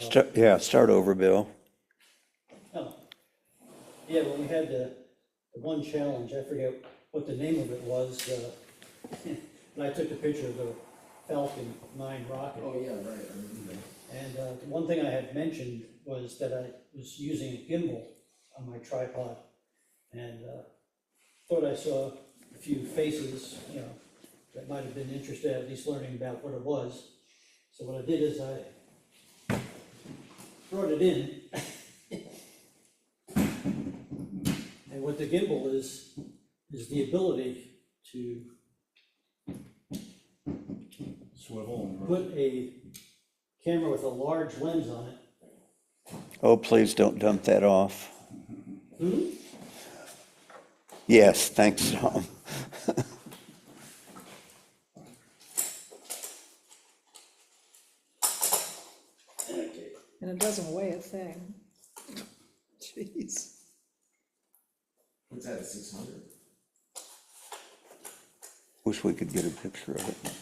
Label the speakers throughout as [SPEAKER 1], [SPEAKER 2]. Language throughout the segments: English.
[SPEAKER 1] Start over, Bill.
[SPEAKER 2] Oh, yeah, when we had the one challenge, I forget what the name of it was, and I took a picture of the Falcon 9 rocket.
[SPEAKER 3] Oh, yeah, right, I remember.
[SPEAKER 2] And one thing I had mentioned was that I was using a gimbal on my tripod, and thought I saw a few faces, that might have been interested, at least learning about what it was. So what I did is I brought it in. And what the gimbal is the ability to
[SPEAKER 3] Swivel and
[SPEAKER 2] put a camera with a large lens on it.
[SPEAKER 1] Oh, please don't dump that off.
[SPEAKER 2] Hmm?
[SPEAKER 1] Yes, thanks, Tom.
[SPEAKER 4] And it doesn't weigh a thing. Jeez.
[SPEAKER 3] what's that, 600?
[SPEAKER 1] Wish we could get a picture of it.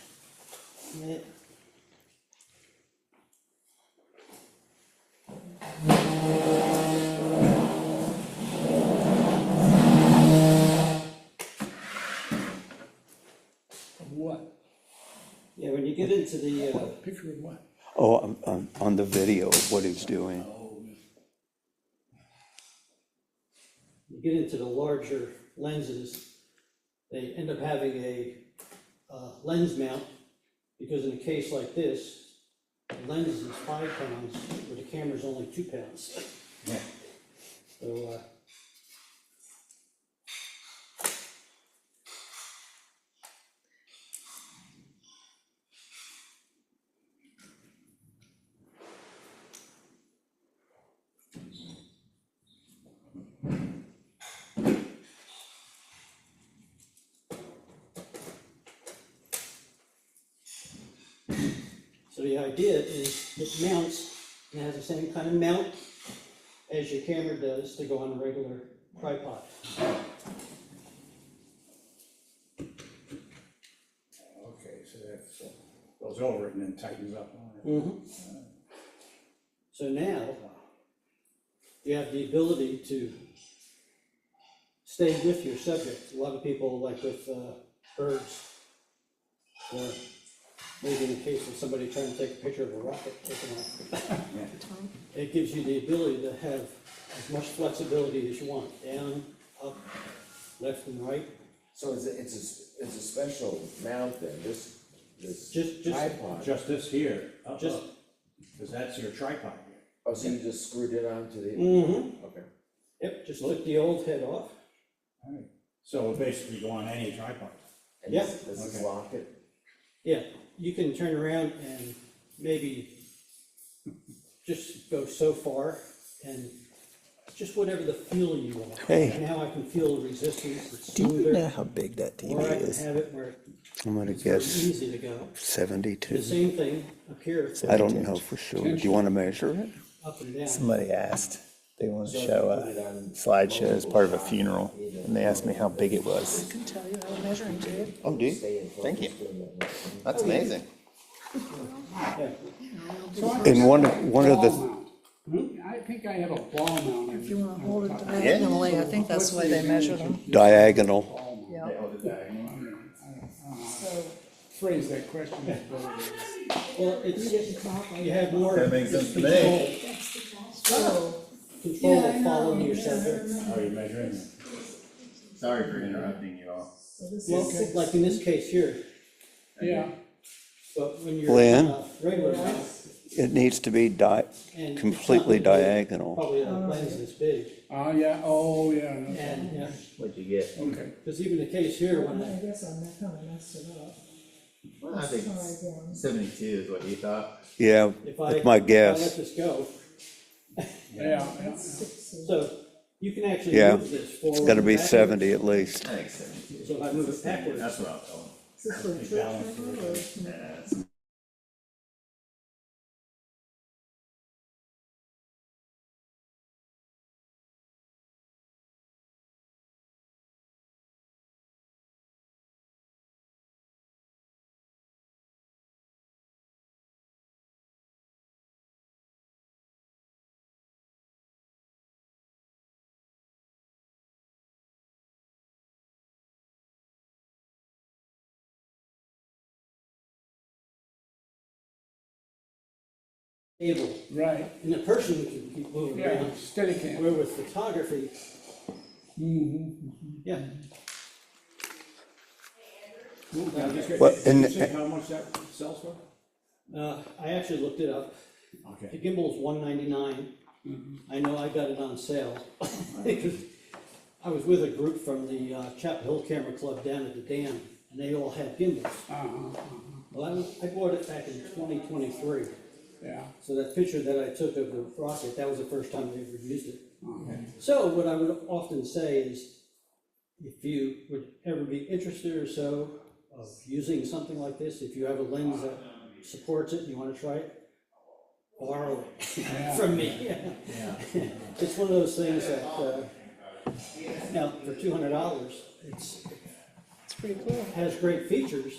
[SPEAKER 2] Yeah.
[SPEAKER 3] What?
[SPEAKER 2] Yeah, when you get into the,
[SPEAKER 3] Picture of what?
[SPEAKER 1] Oh, on the video of what he's doing.
[SPEAKER 3] Oh,
[SPEAKER 2] you get into the larger lenses, they end up having a lens mount, because in a case like this, the lens is 5 pounds, where the camera's only 2 pounds.
[SPEAKER 3] yeah.
[SPEAKER 2] So, so the idea is it mounts, and has the same kind of mount as your camera does to go on a regular tripod.
[SPEAKER 5] Okay, so that goes over it and then tightens up on it.
[SPEAKER 2] Mm-hmm. So now, you have the ability to stay with your subject. A lot of people, like with birds, or maybe in the case of somebody trying to take a picture of a rocket taking off.
[SPEAKER 4] Tom?
[SPEAKER 2] It gives you the ability to have as much flexibility as you want, down, up, left and right.
[SPEAKER 3] So it's a special mount then, this
[SPEAKER 2] Just-
[SPEAKER 3] tripod?
[SPEAKER 5] Just this here,
[SPEAKER 2] Just,
[SPEAKER 5] because that's your tripod here.
[SPEAKER 3] Oh, so you just screwed it onto the,
[SPEAKER 2] mm-hmm,
[SPEAKER 3] okay.
[SPEAKER 2] yep, just took the old head off.
[SPEAKER 5] All right. So it'll basically go on any tripod.
[SPEAKER 3] And
[SPEAKER 2] Yeah.
[SPEAKER 3] this is
[SPEAKER 5] Okay.
[SPEAKER 3] lock it?
[SPEAKER 2] Yeah, you can turn around and maybe just go so far, and just whatever the feel you want.
[SPEAKER 1] Hey.
[SPEAKER 2] Now I can feel the resistance, it's
[SPEAKER 1] Do you know
[SPEAKER 2] smoother,
[SPEAKER 1] how big that
[SPEAKER 2] or I
[SPEAKER 1] TV
[SPEAKER 2] can
[SPEAKER 1] is?
[SPEAKER 2] have it where
[SPEAKER 1] I'm gonna
[SPEAKER 2] it's very
[SPEAKER 1] guess
[SPEAKER 2] easy to go. The
[SPEAKER 1] 72.
[SPEAKER 2] same thing up here,
[SPEAKER 1] I don't know for sure. Do you want to measure it?
[SPEAKER 2] up and down.
[SPEAKER 6] Somebody asked, they wanted to
[SPEAKER 3] So
[SPEAKER 6] show
[SPEAKER 3] if you put it
[SPEAKER 6] a
[SPEAKER 3] on
[SPEAKER 6] slideshow as part of a
[SPEAKER 3] multiple
[SPEAKER 6] funeral,
[SPEAKER 3] shots,
[SPEAKER 6] and they asked me how big it
[SPEAKER 4] I
[SPEAKER 6] was.
[SPEAKER 4] can tell you how a measuring tape.
[SPEAKER 6] Oh, do you?
[SPEAKER 3] Stay in
[SPEAKER 6] Thank you.
[SPEAKER 3] focus.
[SPEAKER 6] That's amazing.
[SPEAKER 2] Yeah.
[SPEAKER 1] And one of the,
[SPEAKER 5] I think I have a ball mount.
[SPEAKER 4] If you wanna hold it diagonally, I think that's the way they measure them.
[SPEAKER 1] diagonal.
[SPEAKER 4] Yeah. So,
[SPEAKER 5] Phrase that question.
[SPEAKER 2] Well, it's, you have more
[SPEAKER 6] That makes sense to me.
[SPEAKER 2] control of following your subject.
[SPEAKER 5] Are you measuring?
[SPEAKER 6] Sorry for interrupting you all.
[SPEAKER 2] Well, like in this case here,
[SPEAKER 5] Yeah.
[SPEAKER 2] but when you're
[SPEAKER 1] Lynn?
[SPEAKER 2] on a regular mount,
[SPEAKER 1] It needs to be
[SPEAKER 2] and it's
[SPEAKER 1] completely
[SPEAKER 2] not really big,
[SPEAKER 1] diagonal.
[SPEAKER 2] probably a lens this big,
[SPEAKER 5] Oh, yeah, oh, yeah.
[SPEAKER 2] and, yeah,
[SPEAKER 6] What'd you get?
[SPEAKER 5] Okay.
[SPEAKER 2] because even the case here, when
[SPEAKER 7] I
[SPEAKER 2] I,
[SPEAKER 7] guess I kinda messed it up.
[SPEAKER 6] Well, I think
[SPEAKER 7] Try again.
[SPEAKER 6] 72 is what you thought.
[SPEAKER 1] Yeah,
[SPEAKER 2] if I,
[SPEAKER 1] that's my
[SPEAKER 2] if I let
[SPEAKER 1] guess.
[SPEAKER 2] this go,
[SPEAKER 5] Yeah.
[SPEAKER 2] so you can actually
[SPEAKER 1] Yeah,
[SPEAKER 2] move this forward.
[SPEAKER 1] It's gotta be
[SPEAKER 2] and backwards.
[SPEAKER 1] 70 at least.
[SPEAKER 6] I think 72.
[SPEAKER 2] So if I move it backwards,
[SPEAKER 6] That's what I'll tell them.
[SPEAKER 7] Is this for a church member or?
[SPEAKER 6] Yeah, it's
[SPEAKER 2] able,
[SPEAKER 5] Right,
[SPEAKER 2] and the person can keep moving
[SPEAKER 5] yeah,
[SPEAKER 2] around.
[SPEAKER 5] steady cam.
[SPEAKER 2] Where with photography, yeah,
[SPEAKER 5] Now, just get-
[SPEAKER 1] Well,
[SPEAKER 5] did
[SPEAKER 1] and-
[SPEAKER 5] you say how much that sells for?
[SPEAKER 2] I actually looked it up. The
[SPEAKER 5] Okay.
[SPEAKER 2] gimbal's $199. I know I got it on sale. I was with a group from the Chapel Hill Camera Club down at the dam, and they all had gimbals. Well, I bought it back in 2023.
[SPEAKER 5] Yeah,
[SPEAKER 2] So that picture that I took of the rocket, that was the first time they ever used it. So what I would often say is, if you would ever be interested or so of using something like this, if you have a lens that supports it, and you want to try it, borrow it from me.
[SPEAKER 3] Yeah.
[SPEAKER 2] It's one of those things that, now, for $200,
[SPEAKER 4] It's pretty cool.
[SPEAKER 2] has great features,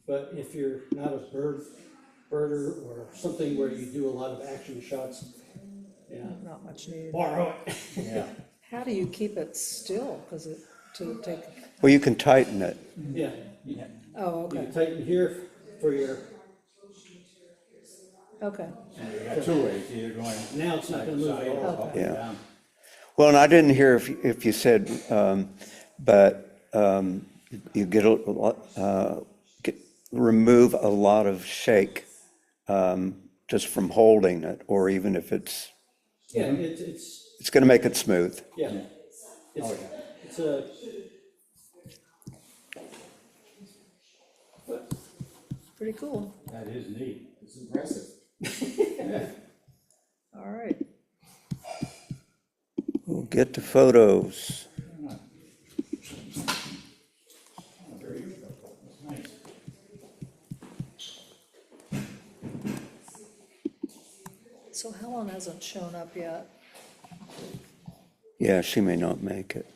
[SPEAKER 2] but if you're not a birder or something where you do a lot of action shots, yeah,
[SPEAKER 4] Not much needed.
[SPEAKER 2] borrow it.
[SPEAKER 3] Yeah.
[SPEAKER 4] How do you keep it still? Because to take,
[SPEAKER 1] Well, you can tighten it.
[SPEAKER 2] Yeah,
[SPEAKER 4] oh,
[SPEAKER 2] you
[SPEAKER 4] okay,
[SPEAKER 2] tighten here for your,
[SPEAKER 4] okay.
[SPEAKER 5] you got two ways, either going.
[SPEAKER 2] now it's not gonna move at all.
[SPEAKER 5] Up and
[SPEAKER 1] Yeah.
[SPEAKER 5] down.
[SPEAKER 1] Well, and I didn't hear if you said, but you get a lot, remove a lot of shake just from holding it, or even if it's
[SPEAKER 2] Yeah, it's,
[SPEAKER 1] going to make it smooth.
[SPEAKER 2] yeah. It's a,
[SPEAKER 4] Pretty cool.
[SPEAKER 5] That is neat.
[SPEAKER 3] It's impressive.
[SPEAKER 4] All right.
[SPEAKER 1] We'll get to photos.
[SPEAKER 5] Nice.
[SPEAKER 4] So Helen hasn't shown up yet.
[SPEAKER 1] Yeah, she may not make it.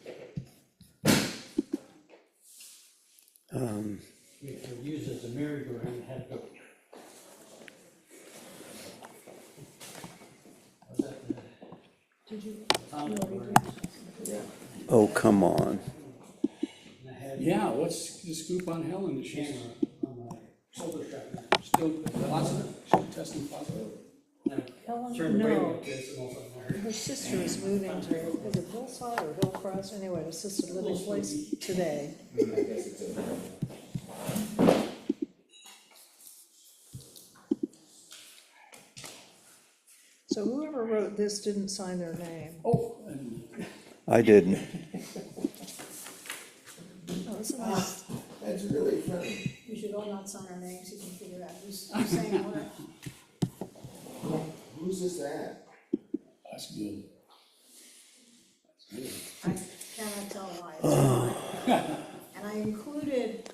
[SPEAKER 2] you could use it as a merry-go-round, had to. Was that the
[SPEAKER 4] Did you?
[SPEAKER 2] Tom Brady?
[SPEAKER 1] Oh, come on.
[SPEAKER 2] And I had
[SPEAKER 5] Yeah, what's the scoop on Helen? Is she
[SPEAKER 2] camera on my shoulder strap.
[SPEAKER 5] still positive? She's testing positive?
[SPEAKER 2] And I
[SPEAKER 4] Helen?
[SPEAKER 2] turned away
[SPEAKER 4] No.
[SPEAKER 2] like this and all of a sudden I heard,
[SPEAKER 4] Her sister is moving to, is it Hillside or Hillcrest? Anyway, assisted living place today.
[SPEAKER 3] I guess it's a.
[SPEAKER 4] So whoever wrote this didn't sign their name.
[SPEAKER 5] Oh, and
[SPEAKER 1] I didn't.
[SPEAKER 4] Oh, isn't that,
[SPEAKER 3] That's really funny.
[SPEAKER 8] We should all not sign our names, you can figure out who's saying what.
[SPEAKER 3] Who's this at?
[SPEAKER 5] that's good.
[SPEAKER 8] I cannot tell why. And I included,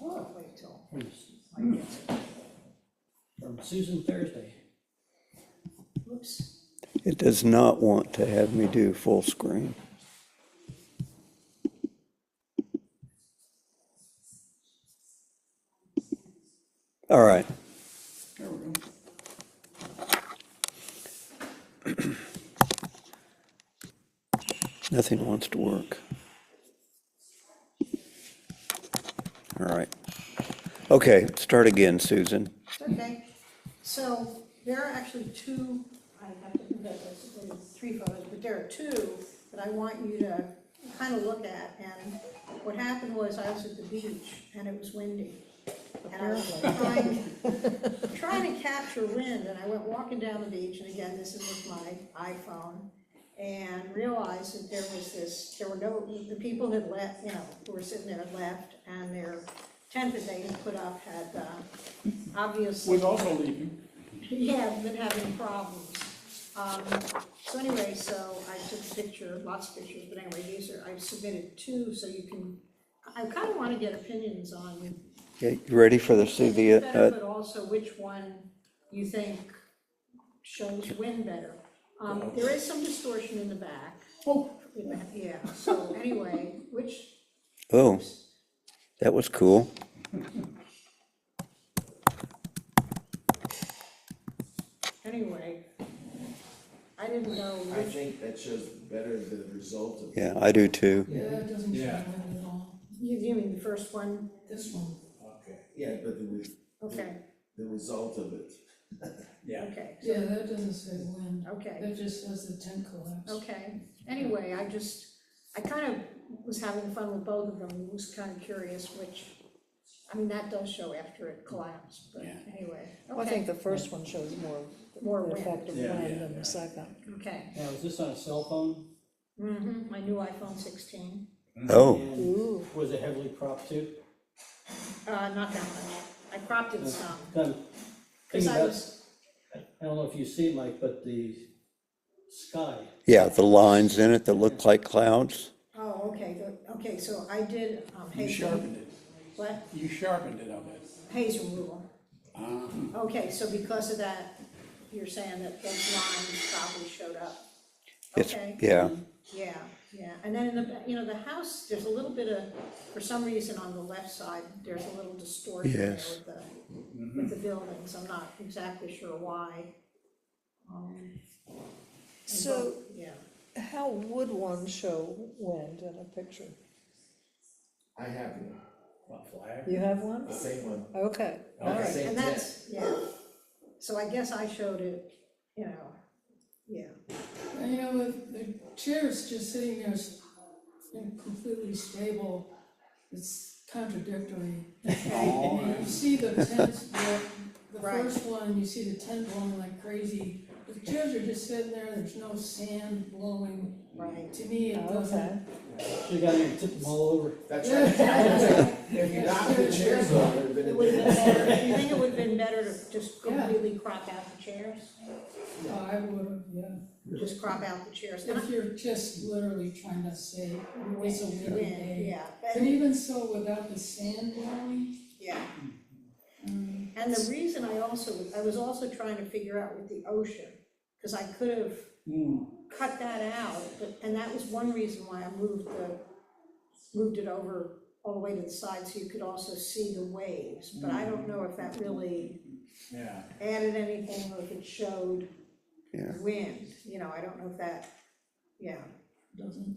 [SPEAKER 8] wait till I get it.
[SPEAKER 2] from Susan Thursday.
[SPEAKER 8] Oops.
[SPEAKER 1] It does not want to have me do full screen. All right.
[SPEAKER 5] There we go.
[SPEAKER 1] Nothing wants to work. All right. Okay, start again, Susan.
[SPEAKER 8] Okay, so there are actually two, I have to confess, I submitted 3 photos, but there are 2 that I want you to kind of look at. And what happened was I was at the beach and it was windy. And I was trying to capture wind, and I went walking down the beach, and again, this is with my iPhone, and realized that there were no, the people had left, who were sitting there had left, and their tent that they had put up had, obviously.
[SPEAKER 5] Was also leaving.
[SPEAKER 8] Yeah, been having problems. So anyway, so I took a picture, lots of pictures, but anyway, I submitted 2, so you can, I kind of want to get opinions on.
[SPEAKER 1] Okay, you ready for the
[SPEAKER 8] Better,
[SPEAKER 1] CV?
[SPEAKER 8] but also which one you think shows wind better. There is some distortion in the back.
[SPEAKER 5] Oh.
[SPEAKER 8] Yeah, so anyway,
[SPEAKER 1] Oh, that was cool.
[SPEAKER 8] anyway, I didn't know
[SPEAKER 3] I
[SPEAKER 8] which,
[SPEAKER 3] think that shows better the result of.
[SPEAKER 1] Yeah, I do too.
[SPEAKER 5] Yeah.
[SPEAKER 8] you mean the first one?
[SPEAKER 3] Okay, yeah, but
[SPEAKER 8] Okay,
[SPEAKER 3] the result of it.
[SPEAKER 5] Yeah.
[SPEAKER 8] Okay,
[SPEAKER 7] Yeah, that doesn't say wind,
[SPEAKER 8] okay,
[SPEAKER 7] that just says the tent collapsed.
[SPEAKER 8] okay. Anyway, I kind of was having fun with both of them, was kind of curious which, I mean, that does show after it collapsed, but
[SPEAKER 5] Yeah.
[SPEAKER 8] anyway,
[SPEAKER 4] Well, I think
[SPEAKER 8] okay,
[SPEAKER 4] the first one shows
[SPEAKER 8] More
[SPEAKER 4] the
[SPEAKER 8] wind.
[SPEAKER 4] effect of
[SPEAKER 5] Yeah,
[SPEAKER 4] wind
[SPEAKER 5] yeah,
[SPEAKER 4] than
[SPEAKER 5] yeah.
[SPEAKER 4] the second.
[SPEAKER 8] okay.
[SPEAKER 2] Now, is this on a cell phone?
[SPEAKER 8] My new iPhone 16,
[SPEAKER 1] Oh,
[SPEAKER 2] And
[SPEAKER 4] Ooh.
[SPEAKER 2] was it heavily cropped too?
[SPEAKER 8] not that much, I cropped it some,
[SPEAKER 2] Kind of
[SPEAKER 8] because
[SPEAKER 2] thinking
[SPEAKER 8] I
[SPEAKER 2] about,
[SPEAKER 8] was,
[SPEAKER 2] I don't know if you see it, Mike, but the sky.
[SPEAKER 1] yeah, the lines in it that look like clouds.
[SPEAKER 8] oh, okay, okay, so I did,
[SPEAKER 5] You
[SPEAKER 8] haze,
[SPEAKER 5] sharpened it,
[SPEAKER 8] what?
[SPEAKER 5] you sharpened it a bit.
[SPEAKER 8] Haze removal.
[SPEAKER 5] Uh-huh.
[SPEAKER 8] Okay, so because of that, you're saying that those lines probably showed up?
[SPEAKER 1] It's,
[SPEAKER 8] Okay.
[SPEAKER 1] yeah,
[SPEAKER 8] Yeah, and then in the, the house, there's a little bit of, for some reason on the left side, there's a little distortion there
[SPEAKER 1] Yes.
[SPEAKER 8] with the buildings, I'm not exactly sure why. And
[SPEAKER 4] So
[SPEAKER 8] both- Yeah,
[SPEAKER 4] how would one show wind in a picture?
[SPEAKER 3] I have one,
[SPEAKER 5] What, flag?
[SPEAKER 4] You have one?
[SPEAKER 3] the same one.
[SPEAKER 4] Okay, all
[SPEAKER 3] Okay.
[SPEAKER 4] right.
[SPEAKER 3] Same
[SPEAKER 8] and that's, so I guess I showed it, yeah.
[SPEAKER 7] And with the chairs just sitting there, completely stable, it's contradictory.
[SPEAKER 5] Oh,
[SPEAKER 7] You see the tent, the
[SPEAKER 8] Right.
[SPEAKER 7] first one, you see the tent blowing like crazy. The chairs are just sitting there, there's no sand blowing.
[SPEAKER 8] Right.
[SPEAKER 7] To me, it
[SPEAKER 4] Okay.
[SPEAKER 7] doesn't.
[SPEAKER 2] You got to tip them all over.
[SPEAKER 3] That's right. If you knocked the chairs over, it would
[SPEAKER 8] It
[SPEAKER 3] have
[SPEAKER 8] would have been
[SPEAKER 3] been.
[SPEAKER 8] better, you think it would have been better to just
[SPEAKER 7] Yeah.
[SPEAKER 8] completely crop out the chairs?
[SPEAKER 7] I would've, yeah.
[SPEAKER 8] Just crop out the chairs? And
[SPEAKER 7] If you're just literally trying to say, it's a windy
[SPEAKER 8] Wind,
[SPEAKER 7] day.
[SPEAKER 8] yeah,
[SPEAKER 7] But even so, without the sand blowing,
[SPEAKER 8] yeah. And the reason I was also trying to figure out with the ocean, because I could have cut that out, and that was one reason why I moved it over all the way to the side, so you could also see the waves, but I don't know if that really
[SPEAKER 5] Yeah.
[SPEAKER 8] added anything, or if it showed
[SPEAKER 1] yeah.
[SPEAKER 8] wind, I don't know if that,
[SPEAKER 7] doesn't.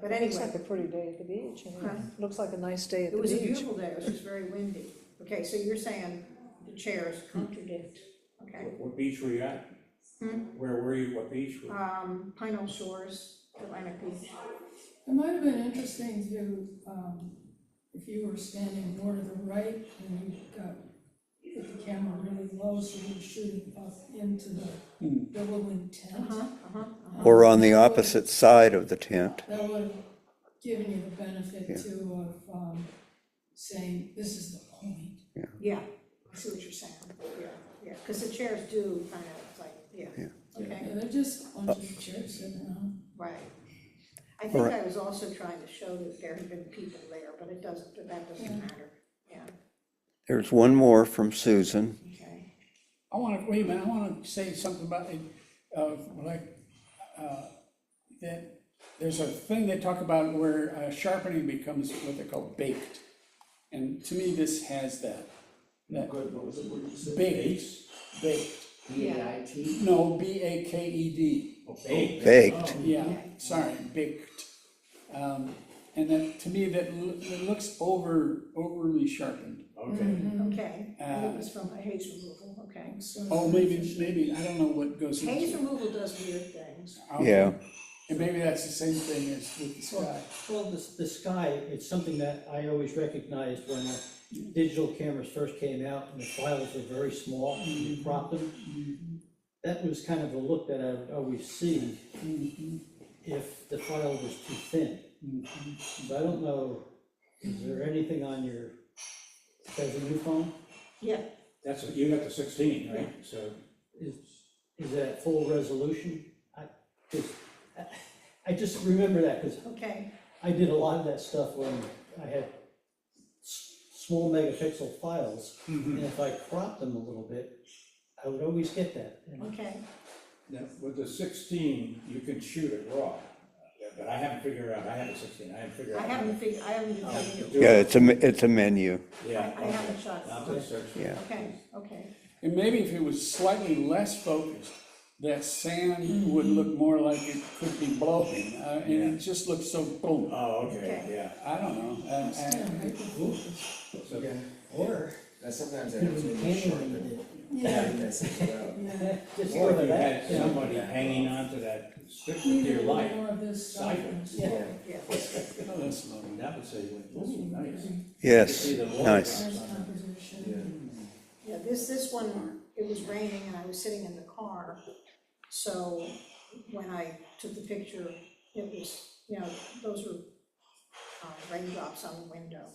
[SPEAKER 8] but
[SPEAKER 4] Looks
[SPEAKER 8] anyway.
[SPEAKER 4] like a pretty day at the beach.
[SPEAKER 8] Huh?
[SPEAKER 4] Looks like a nice day at
[SPEAKER 8] It
[SPEAKER 4] the
[SPEAKER 8] was a
[SPEAKER 4] beach.
[SPEAKER 8] beautiful day, it was just very windy. Okay, so you're saying the chairs contradict, okay?
[SPEAKER 5] What beach were you at? Where were you, what beach were you?
[SPEAKER 8] Pine Knoll Shores, Atlantic Beach.
[SPEAKER 7] It might have been interesting to, if you were standing more to the right and you put the camera really low so you're shooting up into the billowing tent.
[SPEAKER 1] Or on the opposite side of the tent.
[SPEAKER 7] That would have given you the benefit too of, saying, this is the point.
[SPEAKER 8] Yeah, I see what you're saying, yeah, because the chairs do kind of like, okay,
[SPEAKER 7] And they're just a bunch of chairs sitting around.
[SPEAKER 8] right. I think I was also trying to show that there had been people there, but that doesn't matter, yeah,
[SPEAKER 1] There's one more from Susan.
[SPEAKER 8] okay.
[SPEAKER 5] Wait a minute, I wanna say something about it, that there's a thing they talk about where sharpening becomes what they call baked. And to me, this has that.
[SPEAKER 3] Good, what was it, what did you say?
[SPEAKER 5] Baked.
[SPEAKER 3] B-A-I-T?
[SPEAKER 5] No, B-A-K-E-D.
[SPEAKER 1] Baked.
[SPEAKER 5] Yeah, sorry, baked. And then, to me, that looks overly sharpened.
[SPEAKER 8] Okay, and it was from a haze removal, okay.
[SPEAKER 5] Oh, maybe, I don't know what goes into it.
[SPEAKER 8] Haze removal does weird things.
[SPEAKER 5] Okay.
[SPEAKER 1] Yeah.
[SPEAKER 5] And maybe that's the same thing as with the sky.
[SPEAKER 2] Well, the sky, it's something that I always recognized when digital cameras first came out and the files were very small, and you cropped them. That was kind of a look that I would always see if the file was too thin. So I don't know, is there anything on your, has a new phone?
[SPEAKER 8] Yeah,
[SPEAKER 5] That's, you got the 16, right? So,
[SPEAKER 2] Is that full resolution? I just remember that, because
[SPEAKER 8] okay,
[SPEAKER 2] I did a lot of that stuff when I had small megapixel files, and if I cropped them a little bit, I would always get that. And
[SPEAKER 8] okay,
[SPEAKER 5] now, with the 16, you can shoot it raw. But I haven't figured out, I have a 16, I haven't figured out.
[SPEAKER 8] I haven't been figuring,
[SPEAKER 1] Yeah, it's a menu.
[SPEAKER 5] Yeah.
[SPEAKER 8] I haven't shot it.
[SPEAKER 5] I'll just search.
[SPEAKER 1] Yeah.
[SPEAKER 8] Okay,
[SPEAKER 5] And maybe if it was slightly less focused, that sand would look more like it could be blowing, and it just looks so boom. Oh,
[SPEAKER 8] Okay.
[SPEAKER 5] yeah. I don't know.
[SPEAKER 2] Or
[SPEAKER 3] Now, sometimes I
[SPEAKER 2] you
[SPEAKER 3] have to
[SPEAKER 2] can
[SPEAKER 3] sharpen
[SPEAKER 2] animate
[SPEAKER 3] it.
[SPEAKER 2] it.
[SPEAKER 7] Yeah,
[SPEAKER 3] That's it,
[SPEAKER 7] yeah.
[SPEAKER 2] Just
[SPEAKER 9] Or if
[SPEAKER 2] look
[SPEAKER 9] you
[SPEAKER 2] at
[SPEAKER 9] had
[SPEAKER 2] that, you know.
[SPEAKER 9] somebody hanging onto that strip of
[SPEAKER 7] Needed a
[SPEAKER 9] deer
[SPEAKER 7] little
[SPEAKER 9] life,
[SPEAKER 7] more of this
[SPEAKER 9] sideways.
[SPEAKER 7] softness.
[SPEAKER 2] Yeah.
[SPEAKER 8] Yeah.
[SPEAKER 5] Oh, that's lovely.
[SPEAKER 9] that would say, well, this is nice.
[SPEAKER 1] Yes,
[SPEAKER 9] See the water
[SPEAKER 1] nice.
[SPEAKER 9] drops
[SPEAKER 7] Nice
[SPEAKER 9] on it.
[SPEAKER 7] composition.
[SPEAKER 8] Yeah, this one, it was raining and I was sitting in the car, so when I took the picture, it was, you know, those were raindrops on the window.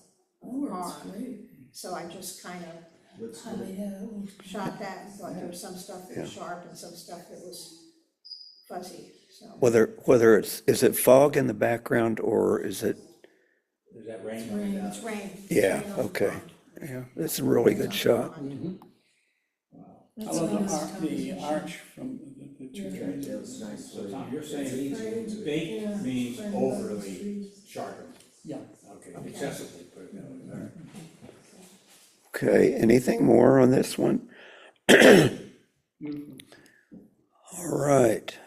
[SPEAKER 7] Oh, that's great.
[SPEAKER 8] So I just kind of
[SPEAKER 3] Looks
[SPEAKER 7] Oh,
[SPEAKER 3] good.
[SPEAKER 7] yeah, it looks
[SPEAKER 8] shot that and thought there was some stuff that was sharp and some stuff that was fuzzy, so.
[SPEAKER 1] Whether is it fog in the background or is it,
[SPEAKER 9] Is that rain coming down?
[SPEAKER 8] It's rain.
[SPEAKER 1] Yeah,
[SPEAKER 8] Rain on the
[SPEAKER 1] okay.
[SPEAKER 8] pond.
[SPEAKER 1] yeah, it's a really good shot.
[SPEAKER 5] I
[SPEAKER 7] That's a
[SPEAKER 5] love
[SPEAKER 7] nice
[SPEAKER 5] the
[SPEAKER 7] composition.
[SPEAKER 5] arch from the two
[SPEAKER 7] Yeah.
[SPEAKER 5] trees.
[SPEAKER 3] That was nice.
[SPEAKER 9] So Tom, you're saying
[SPEAKER 7] Yeah.
[SPEAKER 9] baked means
[SPEAKER 7] Framed by the
[SPEAKER 9] overly
[SPEAKER 7] trees.
[SPEAKER 9] sharpened?
[SPEAKER 5] Yeah.
[SPEAKER 9] Okay, excessively, put it that way. All right.
[SPEAKER 1] Okay, anything more on this one? All right.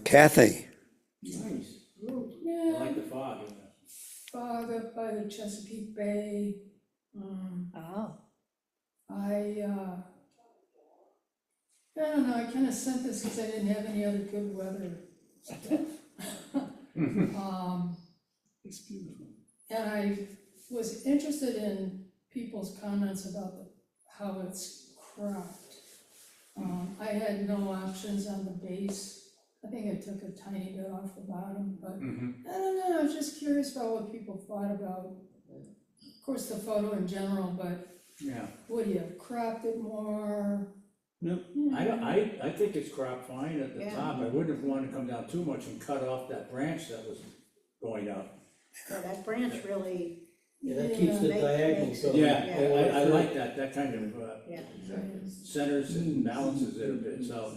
[SPEAKER 1] Kathy,
[SPEAKER 9] Nice. I
[SPEAKER 7] Yeah,
[SPEAKER 9] like the fog.
[SPEAKER 7] fog up by the Chesapeake Bay.
[SPEAKER 4] Oh,
[SPEAKER 7] I don't know, I kinda sent this because I didn't have any other good weather stuff.
[SPEAKER 5] It's beautiful.
[SPEAKER 7] And I was interested in people's comments about how it's cropped. I had no options on the base. I think I took a tiny bit off the bottom, but I don't know, I was just curious about what people thought about, of course, the photo in general, but
[SPEAKER 9] Yeah.
[SPEAKER 7] would you have cropped it more?
[SPEAKER 9] No, I think it's cropped fine at the
[SPEAKER 8] Yeah.
[SPEAKER 9] top. I wouldn't have wanted to come down too much and cut off that branch that was going up.
[SPEAKER 8] So that branch really,
[SPEAKER 2] Yeah, that keeps the
[SPEAKER 8] Make-
[SPEAKER 2] diagonal
[SPEAKER 8] makes
[SPEAKER 2] going.
[SPEAKER 8] it-
[SPEAKER 9] Yeah, I like that, that kind of,
[SPEAKER 8] yeah,
[SPEAKER 9] centers and balances it a bit, so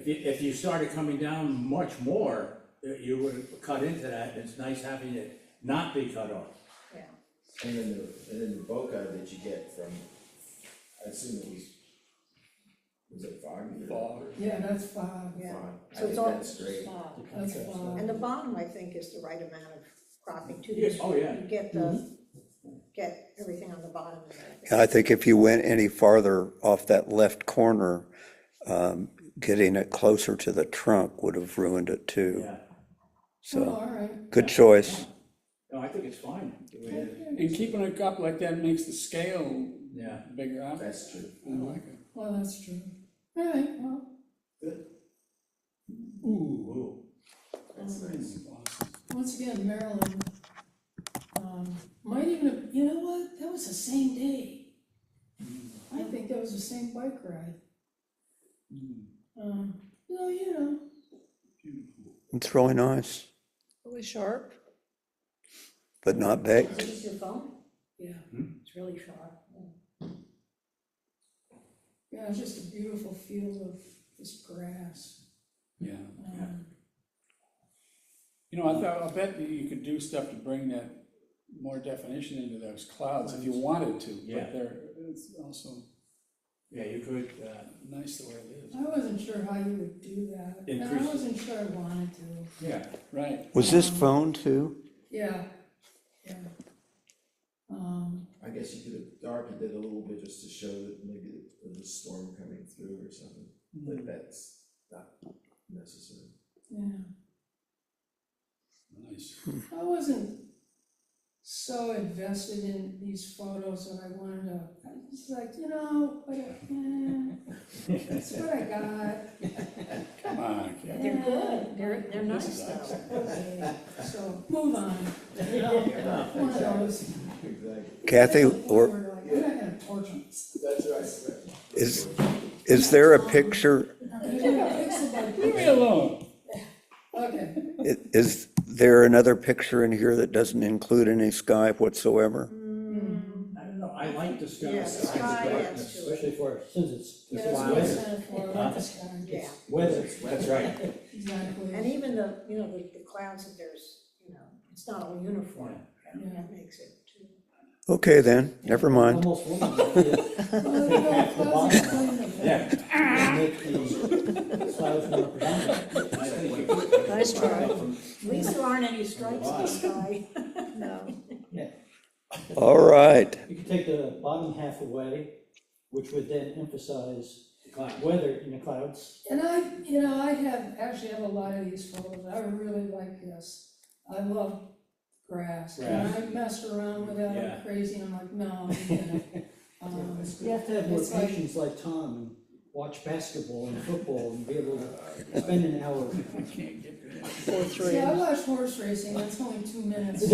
[SPEAKER 9] if you started coming down much more, you would cut into that, it's nice having it not be cut off.
[SPEAKER 8] yeah.
[SPEAKER 3] And then the bokeh that you get from, I assume it was it foggy? or-
[SPEAKER 5] Fog.
[SPEAKER 7] Yeah, that's fog,
[SPEAKER 8] Yeah.
[SPEAKER 3] Fog. I
[SPEAKER 8] So it's
[SPEAKER 3] think
[SPEAKER 8] all
[SPEAKER 3] that's great.
[SPEAKER 7] that's fog.
[SPEAKER 8] And the bottom, I think, is the right amount of cropping too.
[SPEAKER 9] Yes, oh, yeah.
[SPEAKER 8] You get get everything on the bottom and everything.
[SPEAKER 1] I think if you went any farther off that left corner, getting it closer to the trunk would have ruined it too.
[SPEAKER 9] Yeah,
[SPEAKER 7] Oh,
[SPEAKER 1] So,
[SPEAKER 7] all right.
[SPEAKER 1] good choice.
[SPEAKER 9] no, I think it's fine, the way it is.
[SPEAKER 5] And keeping it up like that makes the scale
[SPEAKER 9] Yeah.
[SPEAKER 5] bigger up.
[SPEAKER 3] That's true.
[SPEAKER 5] I like it.
[SPEAKER 7] Well, that's true. All right, well,
[SPEAKER 9] Ooh,
[SPEAKER 3] That's nice.
[SPEAKER 5] Awesome.
[SPEAKER 7] once again, Maryland, might even have, you know what, that was the same day. I think that was the same bike ride. No, you know,
[SPEAKER 1] It's really nice,
[SPEAKER 4] really sharp.
[SPEAKER 1] but not baked.
[SPEAKER 8] Is this your phone?
[SPEAKER 7] yeah,
[SPEAKER 8] It's really sharp.
[SPEAKER 7] yeah, it's just a beautiful field of this grass.
[SPEAKER 5] Yeah.
[SPEAKER 7] Um,
[SPEAKER 5] I bet that you could do stuff to bring that more definition into those clouds if you wanted to.
[SPEAKER 9] Yeah.
[SPEAKER 5] But it's also
[SPEAKER 9] yeah, you could,
[SPEAKER 5] nice the way it is.
[SPEAKER 7] I wasn't sure how you would do that, and I
[SPEAKER 9] Increase-
[SPEAKER 7] wasn't sure I wanted to.
[SPEAKER 9] yeah,
[SPEAKER 5] Right.
[SPEAKER 1] Was this phone too?
[SPEAKER 7] Yeah, yeah.
[SPEAKER 3] I guess you could have darkened it a little bit just to show that maybe there was a storm coming through or something, but that's not necessary.
[SPEAKER 7] Yeah,
[SPEAKER 5] Nice.
[SPEAKER 7] I wasn't so invested in these photos that I wanted to, I was just like, that's what I got.
[SPEAKER 5] Come on, Kathy.
[SPEAKER 8] They're good, they're nice
[SPEAKER 5] This is
[SPEAKER 8] though.
[SPEAKER 7] Okay, so move on. One of those.
[SPEAKER 3] Exactly.
[SPEAKER 1] Kathy,
[SPEAKER 7] We're
[SPEAKER 1] or
[SPEAKER 7] like, we're not gonna torture this.
[SPEAKER 3] That's right.
[SPEAKER 1] is there a picture,
[SPEAKER 5] Leave me alone.
[SPEAKER 7] Okay,
[SPEAKER 1] is there another picture in here that doesn't include any sky whatsoever?
[SPEAKER 9] I don't know, I like the sky.
[SPEAKER 8] Yeah, the sky, yes, too.
[SPEAKER 2] Especially for, since it's
[SPEAKER 7] yeah,
[SPEAKER 2] it's
[SPEAKER 7] that's what I
[SPEAKER 2] weather.
[SPEAKER 7] sent for, like the sky.
[SPEAKER 8] Yeah,
[SPEAKER 2] Weather.
[SPEAKER 9] That's right.
[SPEAKER 7] Exactly.
[SPEAKER 8] and even the clouds, that there's, it's not all uniform,
[SPEAKER 7] Yeah.
[SPEAKER 8] that makes it too.
[SPEAKER 1] Okay then, never mind.
[SPEAKER 2] Almost wondered if
[SPEAKER 7] Well, you know, clouds are clean.
[SPEAKER 9] Yeah.
[SPEAKER 2] you make the clouds more predominant.
[SPEAKER 9] I think you could.
[SPEAKER 4] Nice try.
[SPEAKER 8] At least there aren't any stripes in the sky.
[SPEAKER 4] No.
[SPEAKER 2] Yeah,
[SPEAKER 1] All right,
[SPEAKER 2] you could take the bottom half away which would then emphasize
[SPEAKER 9] Cloud.
[SPEAKER 2] weather in the clouds.
[SPEAKER 7] And I actually have a lot of these photos, I really like this. I love grass, and I messed around with that
[SPEAKER 9] Yeah.
[SPEAKER 7] like crazy, and I'm like, no, I'm gonna,
[SPEAKER 2] You have to have more
[SPEAKER 7] It's like-
[SPEAKER 2] patience like Tom and watch basketball and football and be able to spend an hour.
[SPEAKER 5] I can't get to that.
[SPEAKER 4] 4-3.
[SPEAKER 7] See, I watch horse racing, that's only 2 minutes.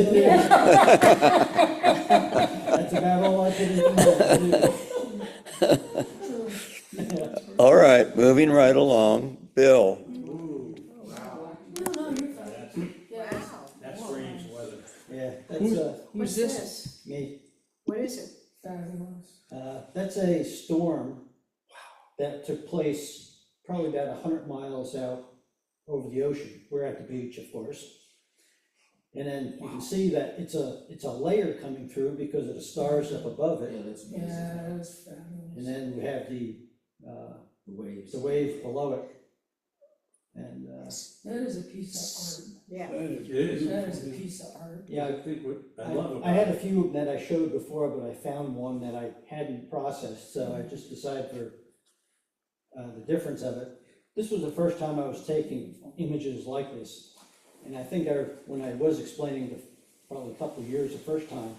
[SPEAKER 2] That's about all I can do.
[SPEAKER 7] True.
[SPEAKER 1] All right, moving right along. Bill,
[SPEAKER 7] No, you're fine. Yeah,
[SPEAKER 8] Wow.
[SPEAKER 9] That's strange weather.
[SPEAKER 2] Yeah, that's,
[SPEAKER 4] Who's
[SPEAKER 8] What's
[SPEAKER 4] this?
[SPEAKER 8] this?
[SPEAKER 2] me.
[SPEAKER 8] What is it?
[SPEAKER 7] fabulous.
[SPEAKER 2] That's a storm that took place probably about 100 miles out over the ocean. We're at the beach, of course. And then you can see that it's a layer coming through because of the stars up above
[SPEAKER 3] Yeah,
[SPEAKER 2] it.
[SPEAKER 3] that's
[SPEAKER 7] Yeah,
[SPEAKER 3] amazing.
[SPEAKER 7] that's fabulous.
[SPEAKER 2] And then we have the
[SPEAKER 3] The waves.
[SPEAKER 2] wave below it. And,
[SPEAKER 7] That is a piece of
[SPEAKER 8] Yeah.
[SPEAKER 5] That is
[SPEAKER 9] It is.
[SPEAKER 7] art, that is a piece of art.
[SPEAKER 2] yeah,
[SPEAKER 9] I think what I love about
[SPEAKER 2] I had a
[SPEAKER 9] it.
[SPEAKER 2] few that I showed before, but I found one that I hadn't processed, so I just decided for the difference of it. This was the first time I was taking images like this, and I think when I was explaining probably a couple of years the first time,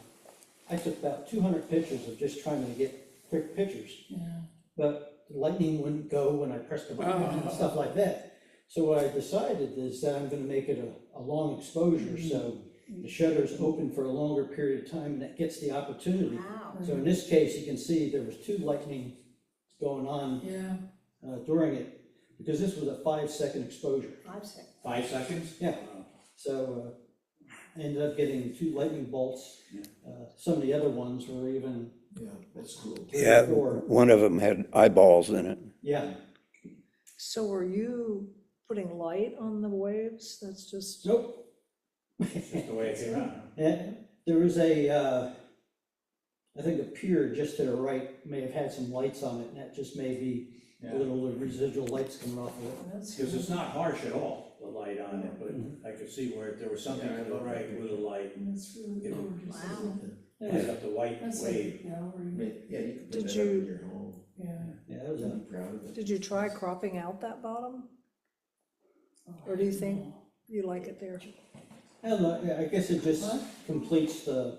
[SPEAKER 2] I took about 200 pictures of just trying to get quick pictures,
[SPEAKER 7] Yeah.
[SPEAKER 2] but the lightning wouldn't go when I pressed the button and stuff like that. So what I decided is that I'm gonna make it a long exposure, so the shutter's open for a longer period of time, and that gets the opportunity.
[SPEAKER 8] Wow.
[SPEAKER 2] So in this case, you can see there was 2 lightning going on
[SPEAKER 7] Yeah,
[SPEAKER 2] during it, because this was a 5-second exposure.
[SPEAKER 8] 5 seconds.
[SPEAKER 9] 5 seconds?
[SPEAKER 2] Yeah. So I ended up getting 2 lightning bolts. Some of the other ones were even
[SPEAKER 3] Yeah, that's cool.
[SPEAKER 2] 3
[SPEAKER 1] yeah,
[SPEAKER 2] or 4.
[SPEAKER 1] one of them had eyeballs in it.
[SPEAKER 2] Yeah,
[SPEAKER 4] So were you putting light on the waves? That's just,
[SPEAKER 2] nope.
[SPEAKER 9] It's just the way it came out.
[SPEAKER 2] Yeah, there was I think a pier just to the right may have had some lights on it, and that just may be
[SPEAKER 9] Yeah.
[SPEAKER 2] little residual lights coming off of it.
[SPEAKER 7] that's.
[SPEAKER 9] Because it's not harsh at all, the light on it, but I could see where there was something
[SPEAKER 3] Yeah, I
[SPEAKER 9] to the
[SPEAKER 3] love that
[SPEAKER 9] right
[SPEAKER 3] picture.
[SPEAKER 9] with the light.
[SPEAKER 7] That's really
[SPEAKER 9] You know,
[SPEAKER 7] gorgeous.
[SPEAKER 8] Wow.
[SPEAKER 9] Light up the white
[SPEAKER 7] That's like
[SPEAKER 9] wave.
[SPEAKER 7] a gallery,
[SPEAKER 3] Yeah, you can
[SPEAKER 4] Did
[SPEAKER 3] put that up
[SPEAKER 4] you-
[SPEAKER 3] in your home,
[SPEAKER 7] yeah.
[SPEAKER 2] Yeah, that was
[SPEAKER 3] and
[SPEAKER 2] a,
[SPEAKER 3] be proud of it.
[SPEAKER 4] did you try cropping out that bottom? Or do you think you like it there?
[SPEAKER 2] I don't know, yeah, I guess it just
[SPEAKER 7] Huh?
[SPEAKER 2] completes the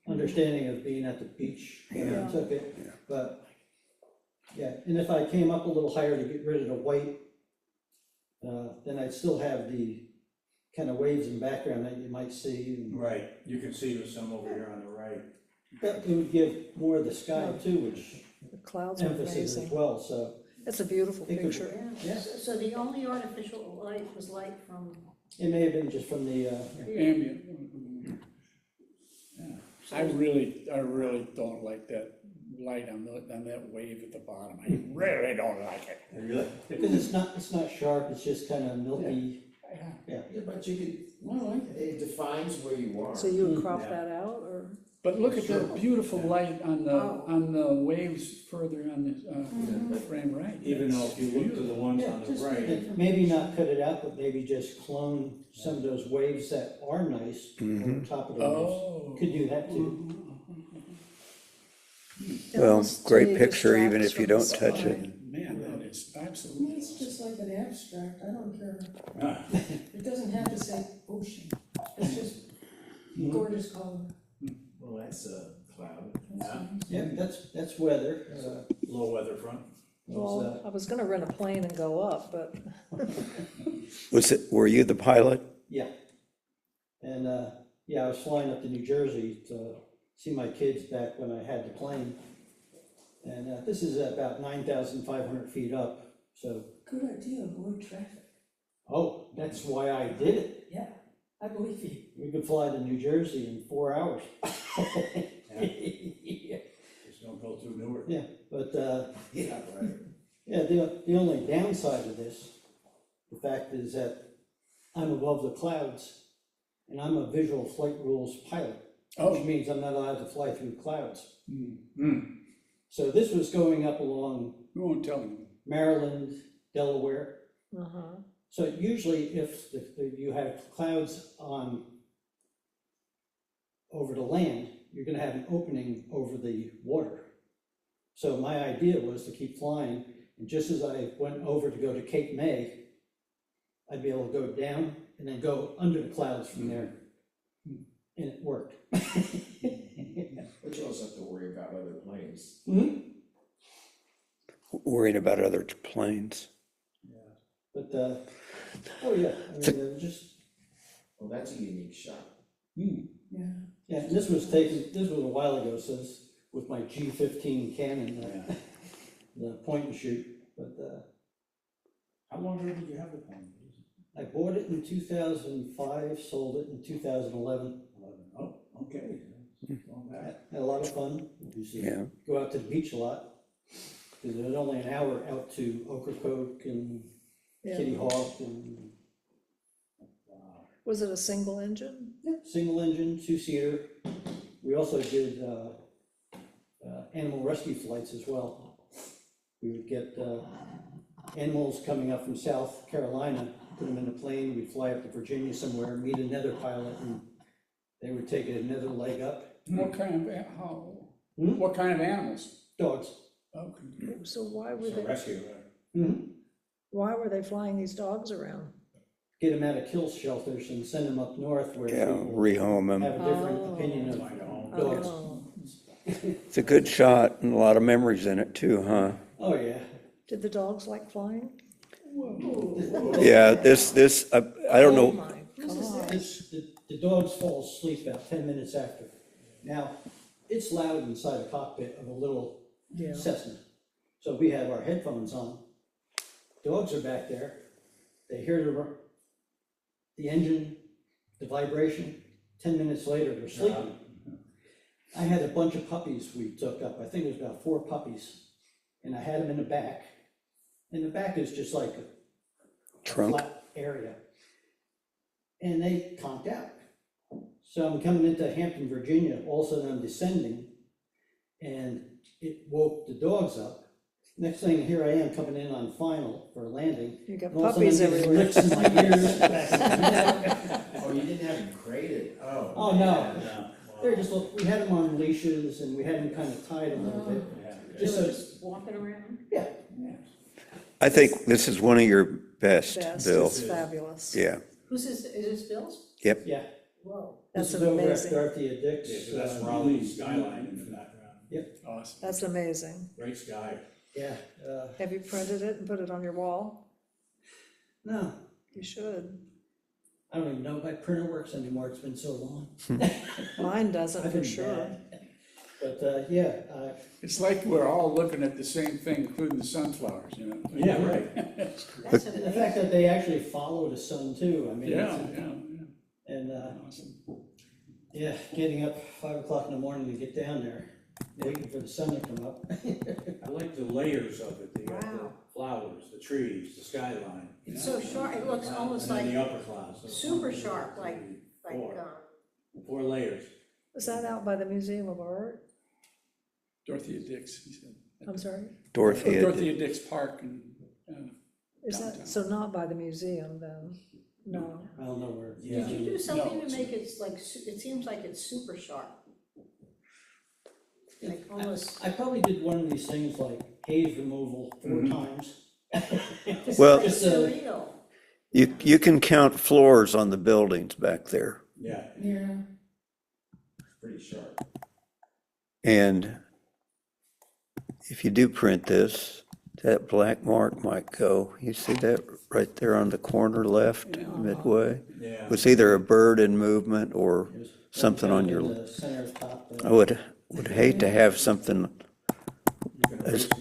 [SPEAKER 2] understanding of being at the beach when I
[SPEAKER 4] Yeah.
[SPEAKER 2] took it, but, yeah, and if I came up a little higher to get rid of the white, then I'd still have the kind of waves in the background that you might see, and
[SPEAKER 9] Right, you can see there's some over here on the right.
[SPEAKER 2] but it would give more of the sky too, which
[SPEAKER 4] The clouds are
[SPEAKER 2] emphasis as
[SPEAKER 4] amazing.
[SPEAKER 2] well, so.
[SPEAKER 4] It's a beautiful
[SPEAKER 2] It could-
[SPEAKER 4] picture.
[SPEAKER 8] Yeah.
[SPEAKER 2] Yeah.
[SPEAKER 8] So the only artificial light was light from,
[SPEAKER 2] It may have been just from the,
[SPEAKER 5] Ambient. Yeah. I really don't like that light on that wave at the bottom. I really don't like it.
[SPEAKER 9] Really?
[SPEAKER 2] because it's not sharp, it's just kind of milky, yeah.
[SPEAKER 3] Yeah, but you could,
[SPEAKER 5] Well, I like it.
[SPEAKER 3] it defines where you are.
[SPEAKER 4] So you would crop
[SPEAKER 9] Yeah.
[SPEAKER 4] that out, or?
[SPEAKER 5] But look at the beautiful light on
[SPEAKER 8] Oh.
[SPEAKER 5] the waves further on this, frame right.
[SPEAKER 9] Even though if you look to the ones on the right,
[SPEAKER 2] And maybe not cut it out, but maybe just clone some of those waves that are nice on top of the waves.
[SPEAKER 5] Oh.
[SPEAKER 2] Could do that too.
[SPEAKER 4] It
[SPEAKER 1] Well,
[SPEAKER 4] almost, to
[SPEAKER 1] great
[SPEAKER 4] me,
[SPEAKER 1] picture, even
[SPEAKER 4] distracts
[SPEAKER 1] if you
[SPEAKER 4] from the
[SPEAKER 1] don't touch
[SPEAKER 4] sky.
[SPEAKER 1] it.
[SPEAKER 5] Man, that is absolutely
[SPEAKER 7] It's just like an abstract, I don't care.
[SPEAKER 9] ah,
[SPEAKER 7] It doesn't have to say ocean, it's just gorgeous color.
[SPEAKER 3] Well, that's a cloud.
[SPEAKER 7] That's
[SPEAKER 9] Yeah.
[SPEAKER 7] nice.
[SPEAKER 2] Yeah, that's weather.
[SPEAKER 9] low weather front.
[SPEAKER 4] Well, I was gonna rent a plane and go up, but
[SPEAKER 1] Were you the pilot?
[SPEAKER 2] Yeah. And, yeah, I was flying up to New Jersey to see my kids back when I had the plane. And this is about 9,500 feet up, so,
[SPEAKER 7] Good idea, avoid traffic.
[SPEAKER 2] oh, that's why I did it.
[SPEAKER 7] Yeah, I believe you.
[SPEAKER 2] We could fly to New Jersey in 4 hours.
[SPEAKER 9] Just don't go through Newark.
[SPEAKER 2] Yeah, but,
[SPEAKER 3] Yeah, right.
[SPEAKER 2] yeah, the only downside of this, the fact is that I'm above the clouds, and I'm a visual flight rules pilot, which
[SPEAKER 5] Oh.
[SPEAKER 2] means I'm not allowed to fly through clouds.
[SPEAKER 5] Hmm.
[SPEAKER 2] So this was going up along
[SPEAKER 5] You won't tell me.
[SPEAKER 2] Maryland, Delaware.
[SPEAKER 4] uh-huh.
[SPEAKER 2] So usually if you have clouds over the land, you're gonna have an opening over the water. So my idea was to keep flying, and just as I went over to go to Cape May, I'd be able to go down and then go under the clouds from there. And it worked.
[SPEAKER 3] But you also have to worry about other planes.
[SPEAKER 1] Worrying about other planes.
[SPEAKER 2] But, oh yeah, I mean, it was just,
[SPEAKER 3] Well, that's a unique shot.
[SPEAKER 7] Yeah.
[SPEAKER 2] yeah, and this was a while ago, so this, with my G15 Canon, the point and shoot, but,
[SPEAKER 9] How long ago did you have the plane?
[SPEAKER 2] I bought it in 2005, sold it in 2011.
[SPEAKER 9] Oh, okay. Not bad.
[SPEAKER 2] Had a lot of fun. Used to
[SPEAKER 1] Yeah.
[SPEAKER 2] go out to the beach a lot, because it was only an hour out to Ocracoke and
[SPEAKER 4] Yeah.
[SPEAKER 2] Kitty Hawk and
[SPEAKER 4] Was it a single engine?
[SPEAKER 2] single engine, two-seater. We also did animal rescue flights as well. We would get animals coming up from South Carolina, put them in a plane, we'd fly up to Virginia somewhere, meet another pilot, and they would take it another leg up.
[SPEAKER 5] What kind of, what kind of animals?
[SPEAKER 2] Dogs.
[SPEAKER 5] Okay.
[SPEAKER 4] So why were
[SPEAKER 9] So
[SPEAKER 4] they,
[SPEAKER 9] rescue,
[SPEAKER 4] why were they flying these dogs around?
[SPEAKER 2] Get them out of kill shelters and send them up north where
[SPEAKER 1] Yeah,
[SPEAKER 2] people
[SPEAKER 1] rehome them.
[SPEAKER 2] have a different
[SPEAKER 4] Oh.
[SPEAKER 2] opinion of
[SPEAKER 9] find a home.
[SPEAKER 2] dogs.
[SPEAKER 4] Oh,
[SPEAKER 1] It's a good shot and a lot of memories in it too, huh?
[SPEAKER 2] Oh, yeah.
[SPEAKER 4] did the dogs like flying?
[SPEAKER 1] Yeah, this, I don't
[SPEAKER 4] Oh
[SPEAKER 1] know,
[SPEAKER 4] my God.
[SPEAKER 2] The dogs fall asleep about 10 minutes after. Now, it's loud inside the cockpit of a little
[SPEAKER 4] Yeah.
[SPEAKER 2] Cessna. So we have our headphones on. Dogs are back there. They hear the engine, the vibration. 10 minutes later, they're sleeping. I had a bunch of puppies we took up. I think it was about 4 puppies. And I had them in the back. And the back is just like a
[SPEAKER 1] trunk.
[SPEAKER 2] flat area. And they conked out. So I'm coming into Hampton, Virginia, all of a sudden I'm descending, and it woke the dogs up. Next thing, here I am coming in on final for a landing.
[SPEAKER 4] You got
[SPEAKER 2] and all of a
[SPEAKER 4] puppies
[SPEAKER 2] sudden I'm getting
[SPEAKER 4] everywhere.
[SPEAKER 2] licks in my ears. back of my neck.
[SPEAKER 3] Oh, you didn't have them crated? Oh.
[SPEAKER 2] Oh, no.
[SPEAKER 9] Yeah.
[SPEAKER 2] They're just, we had them on leashes and we had them kind of tied a little bit.
[SPEAKER 9] Yeah.
[SPEAKER 2] Just so,
[SPEAKER 8] Just walking around?
[SPEAKER 2] yeah,
[SPEAKER 1] I think this is one of your best,
[SPEAKER 4] Best,
[SPEAKER 1] Bill.
[SPEAKER 4] it's fabulous.
[SPEAKER 1] Yeah,
[SPEAKER 8] Who's this, is this Bill's?
[SPEAKER 2] yeah.
[SPEAKER 8] Whoa.
[SPEAKER 2] This
[SPEAKER 4] That's
[SPEAKER 2] is over at
[SPEAKER 4] amazing.
[SPEAKER 2] Dorothea Dix.
[SPEAKER 9] Yeah, so that's Raleigh skyline in the background.
[SPEAKER 5] Awesome.
[SPEAKER 4] That's amazing.
[SPEAKER 9] Great sky.
[SPEAKER 2] Yeah,
[SPEAKER 4] Have you printed it and put it on your wall?
[SPEAKER 2] no,
[SPEAKER 4] You should.
[SPEAKER 2] I don't even know if my printer works anymore, it's been so long.
[SPEAKER 4] Mine doesn't
[SPEAKER 2] I've
[SPEAKER 4] for
[SPEAKER 2] been
[SPEAKER 4] sure.
[SPEAKER 2] bad. But, yeah,
[SPEAKER 5] It's like we're all looking at the same thing, including the sunflowers, you know?
[SPEAKER 9] Yeah, right.
[SPEAKER 8] That's
[SPEAKER 2] and the
[SPEAKER 8] amazing.
[SPEAKER 2] fact that they actually follow the sun too, I mean,
[SPEAKER 5] Yeah,
[SPEAKER 2] it's-
[SPEAKER 5] yeah,
[SPEAKER 2] and,
[SPEAKER 5] awesome.
[SPEAKER 2] yeah, getting up 5 o'clock in the morning to get down there, waiting for the sun to come up.
[SPEAKER 9] I like the layers of it, the
[SPEAKER 8] Wow.
[SPEAKER 9] flowers, the trees, the skyline. you
[SPEAKER 8] It's
[SPEAKER 9] know?
[SPEAKER 8] so sharp, it looks almost
[SPEAKER 9] And then the
[SPEAKER 8] like
[SPEAKER 9] upper clouds. so
[SPEAKER 8] super
[SPEAKER 9] 1, 2,
[SPEAKER 8] sharp, like,
[SPEAKER 9] 3,
[SPEAKER 8] like,
[SPEAKER 9] 4 layers.
[SPEAKER 4] Is that out by the Museum of Art?
[SPEAKER 5] Dorothea Dix, he said.
[SPEAKER 4] I'm sorry?
[SPEAKER 1] Dorothea.
[SPEAKER 5] Dorothea Dix Park and,
[SPEAKER 4] Is that, so not by the museum then? No.
[SPEAKER 2] I don't know where.
[SPEAKER 8] did you do something
[SPEAKER 5] No.
[SPEAKER 8] to make it like, it seems like it's super sharp? Like almost,
[SPEAKER 2] I probably did one of these things like haze removal 4 times.
[SPEAKER 8] it's
[SPEAKER 1] Well-
[SPEAKER 8] like surreal.
[SPEAKER 1] You can count floors on the buildings back there.
[SPEAKER 9] Yeah.
[SPEAKER 7] Yeah.
[SPEAKER 3] Pretty sharp.
[SPEAKER 1] And if you do print this, that black mark might go. You see that right there on the corner left, midway?
[SPEAKER 9] Yeah.
[SPEAKER 1] It's either a bird in movement or
[SPEAKER 2] There's
[SPEAKER 1] something on
[SPEAKER 2] one
[SPEAKER 1] your,
[SPEAKER 2] in the center top,
[SPEAKER 1] I would hate to have something,
[SPEAKER 9] You can erase it.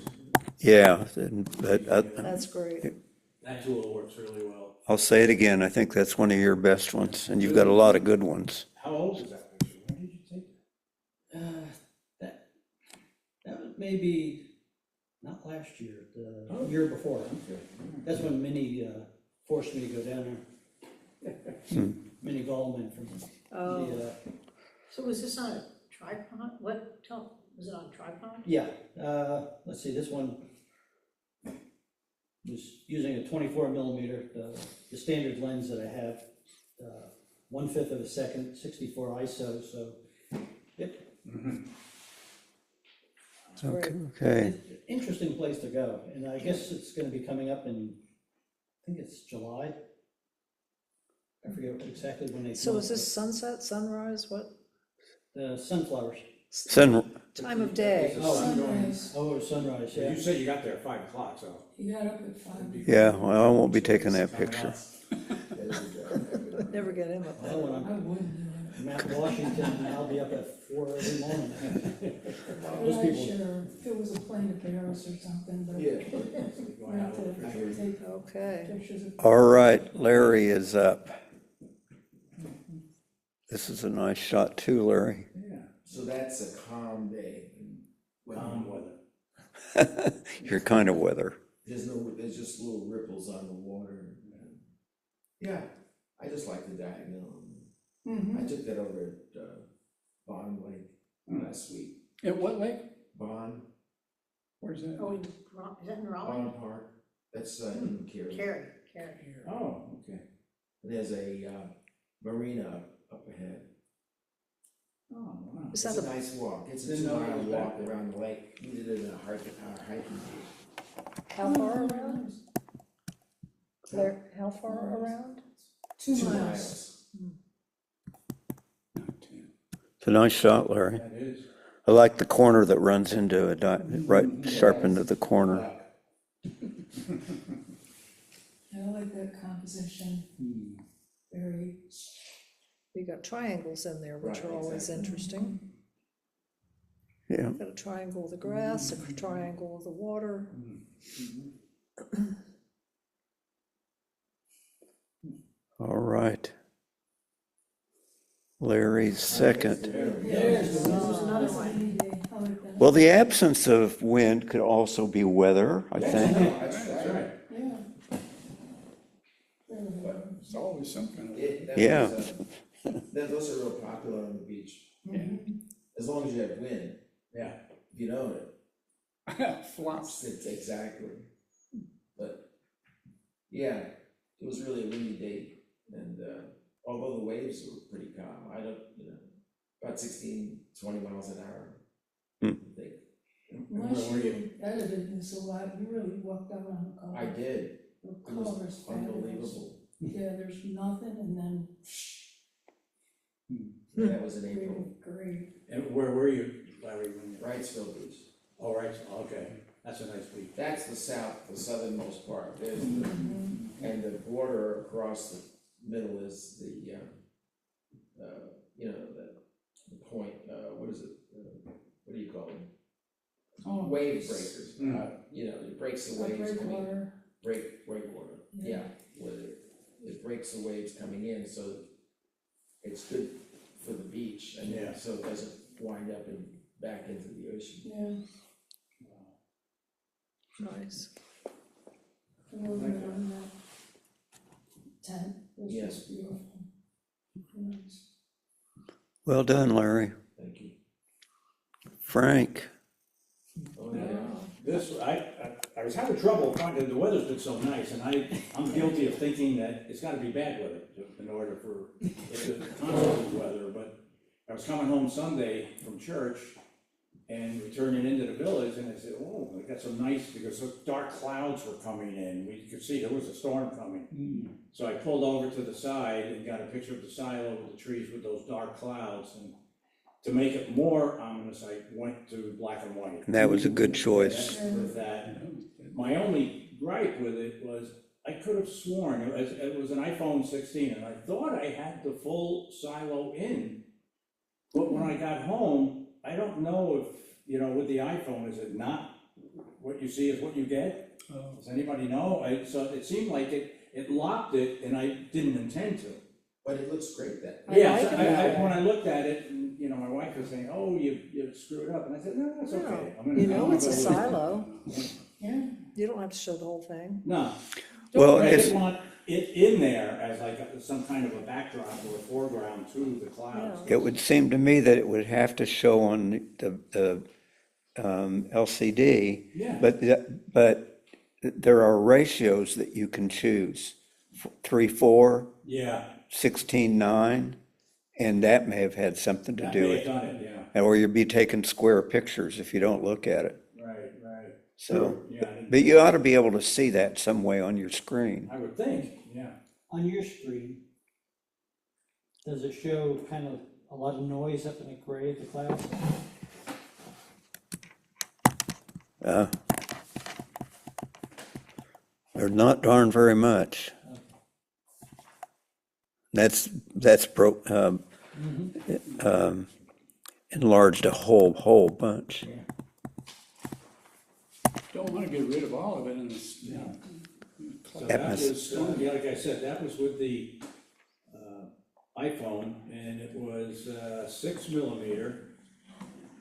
[SPEAKER 1] yeah, but
[SPEAKER 4] That's great.
[SPEAKER 9] That tool works really well.
[SPEAKER 1] I'll say it again, I think that's one of your best ones, and you've got a lot of good ones.
[SPEAKER 9] How old is that picture? When did you take it?
[SPEAKER 2] that was maybe, not last year, the year before. That's when Minnie forced me to go down there. Minnie Gallman from
[SPEAKER 4] Oh.
[SPEAKER 2] the,
[SPEAKER 8] So was this on a tripod? What, was it on a tripod?
[SPEAKER 2] yeah, let's see, this one was using a 24 millimeter, the standard lens that I have, 1/5 of a second, 64 ISO, so, yep.
[SPEAKER 1] Okay, okay.
[SPEAKER 2] Interesting place to go, and I guess it's gonna be coming up in, I think it's July. I forget exactly when they.
[SPEAKER 4] So is this sunset, sunrise, what
[SPEAKER 2] The sunflowers.
[SPEAKER 4] time of day?
[SPEAKER 2] Oh, I'm going,
[SPEAKER 7] Sunrise.
[SPEAKER 2] oh, sunrise, yeah.
[SPEAKER 9] You said you got there at 5 o'clock, so.
[SPEAKER 7] You got up at 5.
[SPEAKER 1] Yeah, well, I won't be taking that picture.
[SPEAKER 4] Never get him up
[SPEAKER 2] Well,
[SPEAKER 4] there.
[SPEAKER 2] when
[SPEAKER 7] I wouldn't do
[SPEAKER 2] I'm at Washington, I'll be up at 4 every morning.
[SPEAKER 7] it.
[SPEAKER 2] Those
[SPEAKER 7] I
[SPEAKER 2] people,
[SPEAKER 7] sure, if it was a plane to Paris or something, but
[SPEAKER 3] Yeah.
[SPEAKER 7] we have to take
[SPEAKER 4] Okay.
[SPEAKER 7] pictures of.
[SPEAKER 1] All right, Larry is up. This is a nice shot too, Larry.
[SPEAKER 9] Yeah,
[SPEAKER 3] So that's a calm day. And when
[SPEAKER 9] calm weather.
[SPEAKER 1] Your kind of weather.
[SPEAKER 3] there's just little ripples on the water. Yeah, I just like the diagonal.
[SPEAKER 7] Mhm.
[SPEAKER 3] I took that over at Bond Lake last week.
[SPEAKER 5] At what lake?
[SPEAKER 3] Bond,
[SPEAKER 5] Where's that?
[SPEAKER 8] Oh, is that in Raleigh?
[SPEAKER 3] Bond Park, that's in Cary.
[SPEAKER 8] Carrie.
[SPEAKER 9] Oh, okay.
[SPEAKER 3] There's a marina up ahead.
[SPEAKER 9] Oh, wow.
[SPEAKER 4] Is
[SPEAKER 3] It's
[SPEAKER 4] that
[SPEAKER 3] a
[SPEAKER 4] a,
[SPEAKER 3] nice walk, it's a
[SPEAKER 9] Didn't know
[SPEAKER 3] 2-mile
[SPEAKER 9] it was
[SPEAKER 3] walk
[SPEAKER 9] back there.
[SPEAKER 3] around the lake, we did it in a hiking group.
[SPEAKER 4] how far around? Claire, how far around?
[SPEAKER 7] 2
[SPEAKER 3] 2
[SPEAKER 7] miles.
[SPEAKER 3] miles.
[SPEAKER 1] It's a nice shot, Larry.
[SPEAKER 9] That is.
[SPEAKER 1] I like the corner that runs into right sharp into the corner.
[SPEAKER 7] I like that composition, very.
[SPEAKER 4] You got triangles in there, which
[SPEAKER 3] Right,
[SPEAKER 4] are always
[SPEAKER 3] exactly.
[SPEAKER 4] interesting.
[SPEAKER 1] Yeah.
[SPEAKER 4] Got a triangle of the grass, a triangle of the water.
[SPEAKER 1] All right. Larry's second.
[SPEAKER 8] There's another one.
[SPEAKER 7] I like that.
[SPEAKER 1] Well, the absence of wind could also be weather, I think.
[SPEAKER 3] That's right.
[SPEAKER 7] Yeah.
[SPEAKER 5] It's always some kind of.
[SPEAKER 1] Yeah.
[SPEAKER 3] Those are real popular on the beach, as long as you have wind,
[SPEAKER 9] Yeah.
[SPEAKER 3] if you know it.
[SPEAKER 5] Flops.
[SPEAKER 3] It's exactly. But, yeah, it was really a windy day, and, although the waves were pretty calm, I don't, about 16, 20 miles an hour.
[SPEAKER 1] Hmm.
[SPEAKER 3] I think.
[SPEAKER 7] Unless you edited this a lot, you really walked out on the color.
[SPEAKER 3] I did,
[SPEAKER 7] The
[SPEAKER 3] it was
[SPEAKER 7] color's fabulous.
[SPEAKER 3] unbelievable.
[SPEAKER 7] Yeah, there's nothing and then
[SPEAKER 3] That was in April,
[SPEAKER 7] great.
[SPEAKER 9] And where were you, Larry, when you?
[SPEAKER 3] Wrightsville Beach.
[SPEAKER 9] Oh, right, okay, that's a nice beach.
[SPEAKER 3] That's the southernmost part, there's the, and the border across the middle is the, the point, what is it? What do you call them?
[SPEAKER 7] Oh,
[SPEAKER 3] Wave breakers,
[SPEAKER 9] Mm.
[SPEAKER 3] It breaks the
[SPEAKER 7] like
[SPEAKER 3] waves coming,
[SPEAKER 7] breakwater.
[SPEAKER 3] breakwater,
[SPEAKER 7] Yeah.
[SPEAKER 3] yeah, where it breaks the waves coming in, so it's good for the beach, and
[SPEAKER 9] Yeah.
[SPEAKER 3] so it doesn't wind up and back into the ocean.
[SPEAKER 7] Yeah.
[SPEAKER 4] Nice.
[SPEAKER 7] And we're gonna run that tent, it's
[SPEAKER 3] Yeah.
[SPEAKER 7] just beautiful. Nice.
[SPEAKER 1] Well done, Larry.
[SPEAKER 3] Thank you.
[SPEAKER 1] Frank.
[SPEAKER 3] Oh, yeah.
[SPEAKER 9] This, I was having trouble finding, the weather's been so nice, and I'm guilty of thinking that it's gotta be bad weather in order for, it's constant weather, but I was coming home Sunday from church and returning into the village, and I said, oh, we got some nice, because some dark clouds were coming in, we could see there was a storm coming. So I pulled over to the side and got a picture of the silo with the trees with those dark clouds, and to make it more ominous, I went to black and white.
[SPEAKER 1] And that was a good choice.
[SPEAKER 9] With that, my only gripe with it was, I could have sworn, it was an iPhone 16, and I thought I had the full silo in. But when I got home, I don't know if, with the iPhone, is it not what you see is what you get? Does anybody know? So it seemed like it locked it, and I didn't intend to.
[SPEAKER 3] But it looks great then.
[SPEAKER 4] I
[SPEAKER 9] Yeah,
[SPEAKER 4] like
[SPEAKER 9] so
[SPEAKER 4] it that way.
[SPEAKER 9] when I looked at it, and, my wife was saying, oh, you screwed up, and I said, no, that's okay.
[SPEAKER 4] It's a silo.
[SPEAKER 7] Yeah.
[SPEAKER 4] You don't have to show the whole thing.
[SPEAKER 9] No.
[SPEAKER 1] Well,
[SPEAKER 9] I
[SPEAKER 1] it's-
[SPEAKER 9] just want it in there as like some kind of a backdrop or a foreground to the clouds.
[SPEAKER 1] It would seem to me that it would have to show on the LCD,
[SPEAKER 9] Yeah.
[SPEAKER 1] but there are ratios that you can choose. 3:4,
[SPEAKER 9] Yeah,
[SPEAKER 1] 16:9, And that may have had something to
[SPEAKER 9] That
[SPEAKER 1] do
[SPEAKER 9] may
[SPEAKER 1] with
[SPEAKER 9] have
[SPEAKER 1] it.
[SPEAKER 9] done it, yeah,
[SPEAKER 1] Or you'd be taking square pictures if you don't look at it.
[SPEAKER 9] right, right.
[SPEAKER 1] So,
[SPEAKER 9] Yeah, I didn't-
[SPEAKER 1] but you ought to be able to see that some way on your screen.
[SPEAKER 9] I would think, yeah.
[SPEAKER 2] On your screen, does it show kind of a lot of noise up in the gray of the clouds?
[SPEAKER 1] There's not darn very much. That's enlarged a whole bunch.
[SPEAKER 5] Don't wanna get rid of all of it in this, you know.
[SPEAKER 9] So that was, yeah, like I said, that was with the iPhone, and it was 6mm,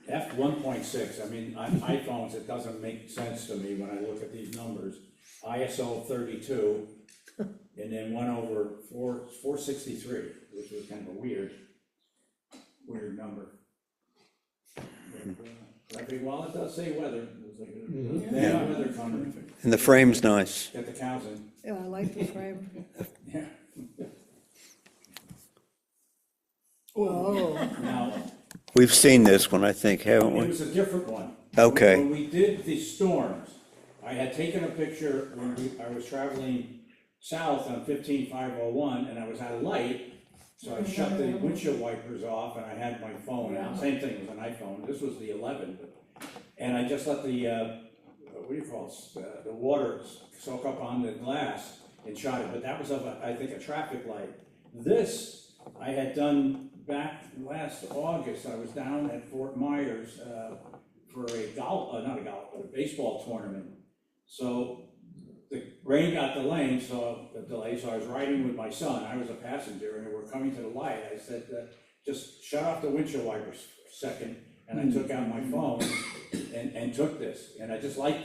[SPEAKER 9] f1.6. I mean, on iPhones, it doesn't make sense to me when I look at these numbers. ISO 32, and then 463, which was kind of a weird number. But I think, well, it does say weather. It was like a bad weather coming.
[SPEAKER 1] And the frame's nice.
[SPEAKER 9] Got the cows in.
[SPEAKER 4] Yeah, I like the frame.
[SPEAKER 9] Yeah.
[SPEAKER 4] Oh,
[SPEAKER 9] Now,
[SPEAKER 1] We've seen this one, I think, haven't
[SPEAKER 9] it
[SPEAKER 1] we?
[SPEAKER 9] was a different one.
[SPEAKER 1] Okay.
[SPEAKER 9] When we did the storms, I had taken a picture when I was traveling south on 15501, and I was out of light, so I shut the windshield wipers off, and I had my phone out. Same thing, it was an iPhone. This was the 11, and I just let the what do you call it? The water soak up on the glass and shot it. But that was of I think a traffic light. This I had done back last August. I was down at Fort Myers for a baseball tournament. So the rain got delayed, so I was riding with my son. I was a passenger, and we were coming to the light. I said, just shut off the windshield wipers for a second, and I took out my phone and took this. And I just like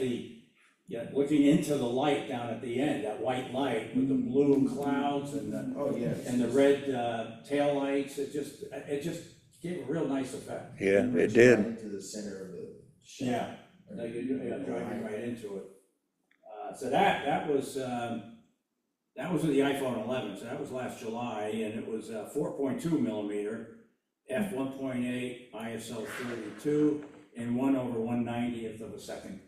[SPEAKER 9] looking into the light down at the end, that white light with the blue clouds and the red taillights. It just gave a real nice effect.
[SPEAKER 1] Yeah, it
[SPEAKER 3] Right
[SPEAKER 1] did.
[SPEAKER 3] into the center of the ship.
[SPEAKER 9] Yeah, like you're driving right into it. So that was with the iPhone 11, so that was last July, and it was 4.2mm, f1.8, ISO 32, and 1/190th of a second.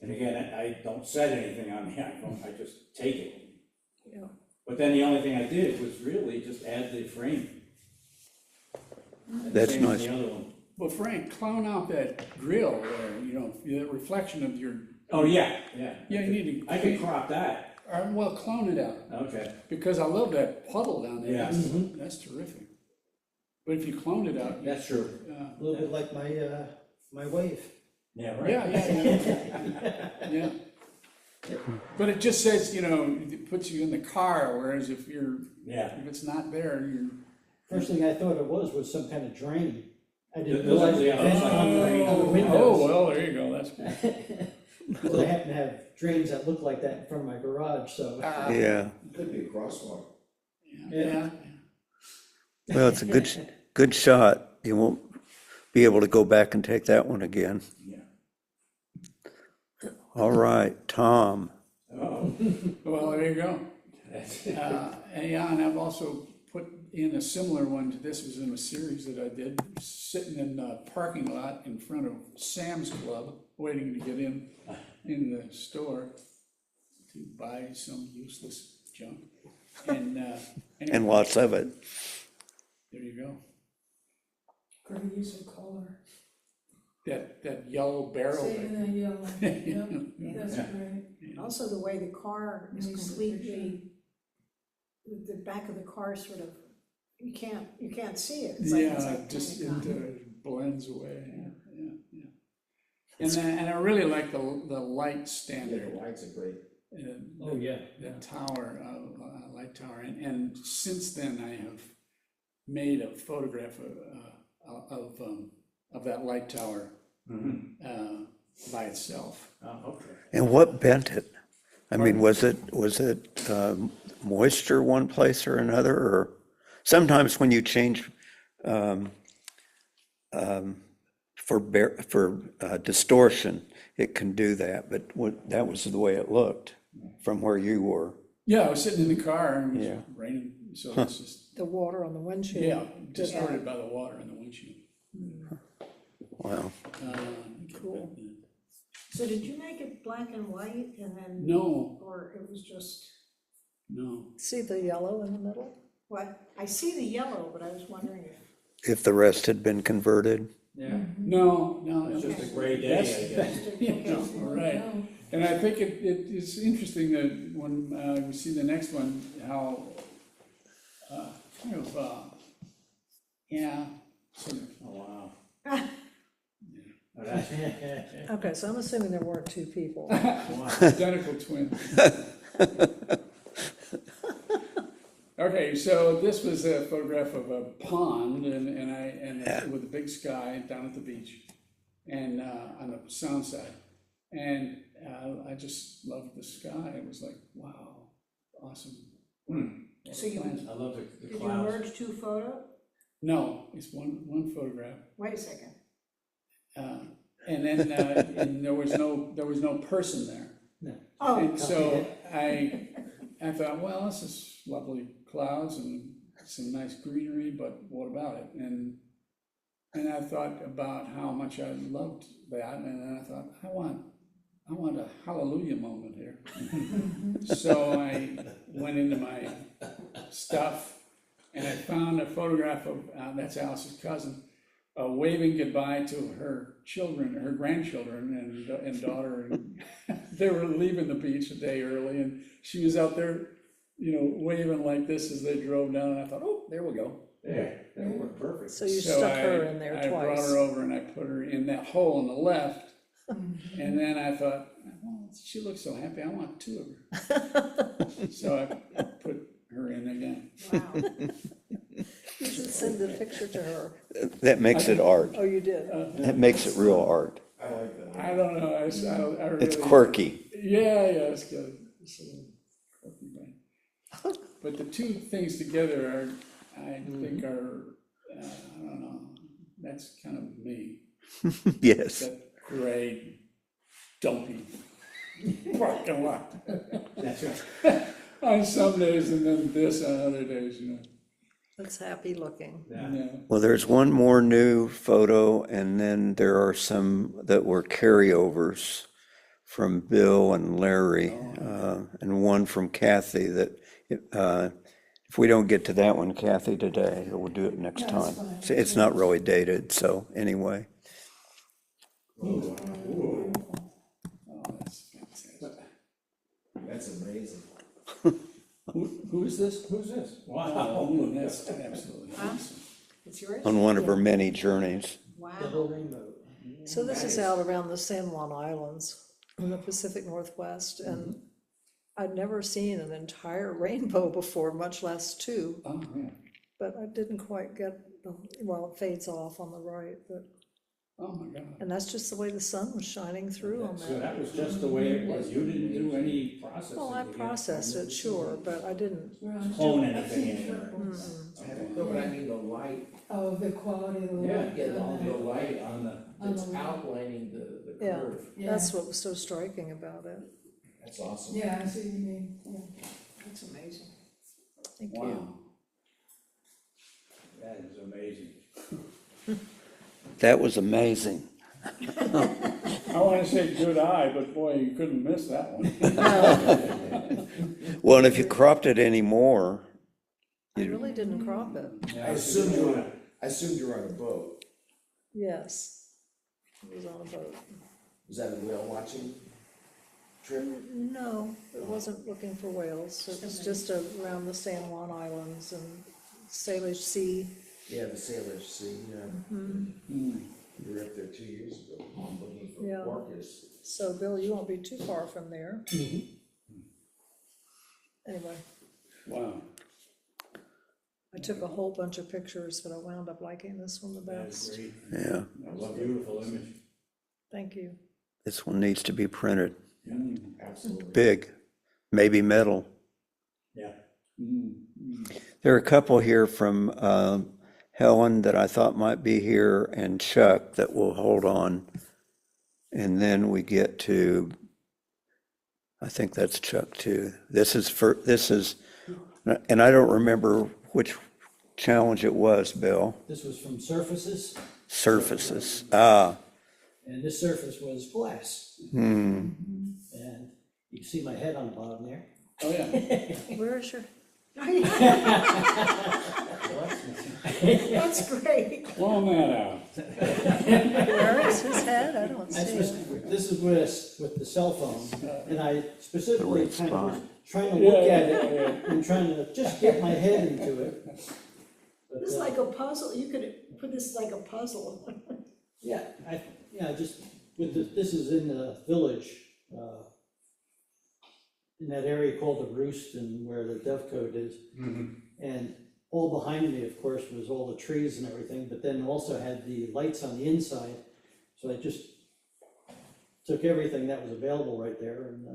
[SPEAKER 9] And again, I don't set anything on the iPhone, I just take it.
[SPEAKER 4] yeah.
[SPEAKER 9] But then the only thing I did was really just add the frame. And
[SPEAKER 1] That's
[SPEAKER 9] same with
[SPEAKER 1] nice.
[SPEAKER 9] the other one.
[SPEAKER 5] Well, Frank, clone out that grill there, you know, the reflection of your,
[SPEAKER 9] Oh, yeah.
[SPEAKER 5] yeah, you need to.
[SPEAKER 9] I could crop that,
[SPEAKER 5] Well, clone it out,
[SPEAKER 9] okay.
[SPEAKER 5] because I love that puddle down there.
[SPEAKER 9] Yeah.
[SPEAKER 5] That's terrific. But if you cloned it out,
[SPEAKER 9] That's true.
[SPEAKER 2] A little bit like my wave.
[SPEAKER 9] Yeah, right.
[SPEAKER 5] yeah. But it just says, you know, it puts you in the car, whereas if if it's not there, you're.
[SPEAKER 2] First thing I thought it was some kind of drain. I didn't
[SPEAKER 9] Those are
[SPEAKER 2] realize
[SPEAKER 9] the-
[SPEAKER 2] it vent on the windows.
[SPEAKER 5] Oh, well, there you go, that's good.
[SPEAKER 2] Because I happen to have drains that look like that in front of my garage, so.
[SPEAKER 1] Yeah.
[SPEAKER 3] Could be a crosswalk.
[SPEAKER 5] Yeah.
[SPEAKER 1] Well, it's a good shot. You won't be able to go back and take that one again.
[SPEAKER 9] Yeah.
[SPEAKER 1] All right, Tom.
[SPEAKER 9] Oh,
[SPEAKER 5] Well, there you go.
[SPEAKER 9] that's,
[SPEAKER 5] And I've also put in a similar one to this, was in a series that I did, sitting in a parking lot in front of Sam's Club, waiting to get in the store to buy some useless junk. And, anyway,
[SPEAKER 1] And lots of it.
[SPEAKER 5] there you go.
[SPEAKER 7] Great use of color.
[SPEAKER 5] That yellow barrel.
[SPEAKER 7] Saving that yellow, yep, that's great.
[SPEAKER 8] Also, the way the car is
[SPEAKER 7] Nice
[SPEAKER 8] completely, the back of the car sort of, you can't see it. It's like- it's
[SPEAKER 5] Yeah,
[SPEAKER 8] like
[SPEAKER 5] just
[SPEAKER 8] kinda gone.
[SPEAKER 5] it blends away, yeah. And I really like the light
[SPEAKER 3] Yeah,
[SPEAKER 5] standard.
[SPEAKER 3] the lights are great.
[SPEAKER 2] Oh, yeah.
[SPEAKER 5] The tower, light tower, and since then I have made a photograph of that light tower by itself.
[SPEAKER 9] okay.
[SPEAKER 1] And what bent it? I mean, was it moisture one place or another, or sometimes when you change for distortion, it can do that. But that was the way it looked from where you were.
[SPEAKER 5] Yeah, I was sitting in the car and it
[SPEAKER 1] Yeah.
[SPEAKER 5] was raining So this is,
[SPEAKER 4] The water on the windshield.
[SPEAKER 5] yeah, distorted by the water in the windshield.
[SPEAKER 1] Wow.
[SPEAKER 4] Cool.
[SPEAKER 8] So did you make it black and white and then?
[SPEAKER 5] No,
[SPEAKER 8] Or it was just,
[SPEAKER 5] no.
[SPEAKER 4] See the yellow in the middle?
[SPEAKER 8] what, I see the yellow, but I was wondering if.
[SPEAKER 1] If the rest had been converted.
[SPEAKER 9] Yeah,
[SPEAKER 5] No, no.
[SPEAKER 9] it's just a gray day,
[SPEAKER 5] That's-
[SPEAKER 9] I guess.
[SPEAKER 5] Yeah, right. And I think it's interesting that when we see the next one, how kind of, yeah, sort of,
[SPEAKER 9] Oh, wow. Oh, that's-
[SPEAKER 4] Okay, so I'm assuming there weren't two people.
[SPEAKER 5] identical twins. Okay, so this was a photograph of a pond and with a big sky down at the beach and on the sound side. And I just loved the sky. It was like, wow, awesome.
[SPEAKER 8] So you,
[SPEAKER 9] I love the
[SPEAKER 8] did you
[SPEAKER 9] clouds.
[SPEAKER 8] merge two photos?
[SPEAKER 5] No, it's one photograph.
[SPEAKER 8] Wait a second.
[SPEAKER 5] And then and there was no person there.
[SPEAKER 8] Oh,
[SPEAKER 5] And so I thought, well, this is lovely clouds and some nice greenery, but what about it? And I thought about how much I loved that, and then I thought, I want a hallelujah moment here. So I went into my stuff and I found a photograph of, that's Alice's cousin, waving goodbye to her children, her grandchildren and daughter. And they were leaving the beach a day early and she was out there, waving like this as they drove down. And I thought, oh, there we go.
[SPEAKER 9] Yeah, that worked perfect.
[SPEAKER 4] So you
[SPEAKER 5] So
[SPEAKER 4] stuck her in there
[SPEAKER 5] I brought
[SPEAKER 4] twice.
[SPEAKER 5] her over and I put her in that hole on the left. And then I thought, well, she looks so happy, I want two of her. So I put her in again.
[SPEAKER 8] wow.
[SPEAKER 4] You should send the picture to her.
[SPEAKER 1] That makes it art.
[SPEAKER 4] Oh, you did?
[SPEAKER 1] That makes it real art.
[SPEAKER 6] I like that.
[SPEAKER 5] I don't know, I really.
[SPEAKER 1] It's quirky.
[SPEAKER 5] Yeah, it's good. It's a little quirky, but the two things together are, I think are, I don't know, that's kind of me.
[SPEAKER 1] Yes.
[SPEAKER 5] That gray, dumpy parking lot.
[SPEAKER 9] That's right.
[SPEAKER 5] On some days and then this on other days,
[SPEAKER 4] That's happy looking.
[SPEAKER 9] Yeah.
[SPEAKER 5] Yeah.
[SPEAKER 1] Well, there's one more new photo, and then there are some that were carryovers from Bill and Larry, and one from Kathy that, if we don't get to that one, Kathy, today, we'll do it next
[SPEAKER 7] That's
[SPEAKER 1] time.
[SPEAKER 7] fine.
[SPEAKER 1] It's not really dated, so anyway.
[SPEAKER 5] Oh, that's fantastic.
[SPEAKER 3] That's amazing.
[SPEAKER 5] Who is this?
[SPEAKER 9] Who's this?
[SPEAKER 5] Oh,
[SPEAKER 9] Wow.
[SPEAKER 5] that's absolutely awesome.
[SPEAKER 8] It's yours?
[SPEAKER 1] On one of her many journeys.
[SPEAKER 2] The whole
[SPEAKER 8] Wow.
[SPEAKER 2] rainbow.
[SPEAKER 4] So this is out around the San Juan Islands in the Pacific Northwest, and I'd never seen an entire rainbow before, much less two,
[SPEAKER 5] Oh, yeah.
[SPEAKER 4] but I didn't quite get, well, it fades off on the right, but,
[SPEAKER 5] Oh, my God.
[SPEAKER 4] and that's just the way the sun was shining through on
[SPEAKER 9] So
[SPEAKER 4] that.
[SPEAKER 9] that was just the way it was. You didn't do any processing.
[SPEAKER 4] Well, I processed it, sure, but I didn't,
[SPEAKER 9] Clone anything in there.
[SPEAKER 3] No, but I mean the light,
[SPEAKER 7] Oh, the quality of the
[SPEAKER 9] Yeah,
[SPEAKER 7] light.
[SPEAKER 3] yeah, all
[SPEAKER 7] and
[SPEAKER 3] the light on the, that's
[SPEAKER 7] On the-
[SPEAKER 3] outlining the
[SPEAKER 4] Yeah.
[SPEAKER 3] curve.
[SPEAKER 7] Yeah.
[SPEAKER 4] that's what was so striking about it.
[SPEAKER 3] That's awesome.
[SPEAKER 7] Yeah, I see what you mean, yeah.
[SPEAKER 8] That's amazing.
[SPEAKER 4] Thank you.
[SPEAKER 5] Wow.
[SPEAKER 9] That is amazing.
[SPEAKER 1] That was amazing.
[SPEAKER 5] I want to say good eye, but boy, you couldn't miss that one.
[SPEAKER 1] Well, and if you cropped it anymore,
[SPEAKER 4] I really didn't crop it,
[SPEAKER 3] I assumed you were on a boat.
[SPEAKER 4] yes. It was on a boat.
[SPEAKER 3] Was that a whale watching trip?
[SPEAKER 4] No, it wasn't looking for whales, it was just around the San Juan Islands and Salish Sea.
[SPEAKER 3] Yeah, the Salish Sea, yeah.
[SPEAKER 5] Hmm.
[SPEAKER 3] We were up there 2 years ago, looking for
[SPEAKER 4] Yeah.
[SPEAKER 3] orcas.
[SPEAKER 4] So, Bill, you won't be too far from there. Anyway,
[SPEAKER 5] Wow.
[SPEAKER 4] I took a whole bunch of pictures, but I wound up liking this one the
[SPEAKER 9] That is
[SPEAKER 4] best.
[SPEAKER 9] great.
[SPEAKER 1] yeah,
[SPEAKER 9] That was a beautiful image.
[SPEAKER 4] Thank you.
[SPEAKER 1] this one needs to be printed.
[SPEAKER 3] Absolutely.
[SPEAKER 1] Big, maybe metal.
[SPEAKER 9] Yeah.
[SPEAKER 1] There are a couple here from Helen that I thought might be here, and Chuck that will hold on. And then we get to, I think that's Chuck too. This is And I don't remember which challenge it was, Bill.
[SPEAKER 2] This was from surfaces,
[SPEAKER 1] Surfaces.
[SPEAKER 2] and this surface was glass.
[SPEAKER 1] Hmm.
[SPEAKER 2] And you can see my head on the bottom there.
[SPEAKER 5] Oh, yeah.
[SPEAKER 4] Where is your,
[SPEAKER 8] That's great.
[SPEAKER 5] Blowing that out.
[SPEAKER 4] where is his head? I don't see it.
[SPEAKER 2] This is with the cell phone, and I specifically
[SPEAKER 1] The right
[SPEAKER 2] kind of
[SPEAKER 1] spot.
[SPEAKER 2] trying to look at it and trying to just get my head into it. But,
[SPEAKER 8] It's like a puzzle, you could put this like a puzzle.
[SPEAKER 2] yeah, just this is in the village, in that area called the Roost and where the Dovecot is. And all behind me, of course, was all the trees and everything, but then also had the lights on the inside. So I just took everything that was available right there and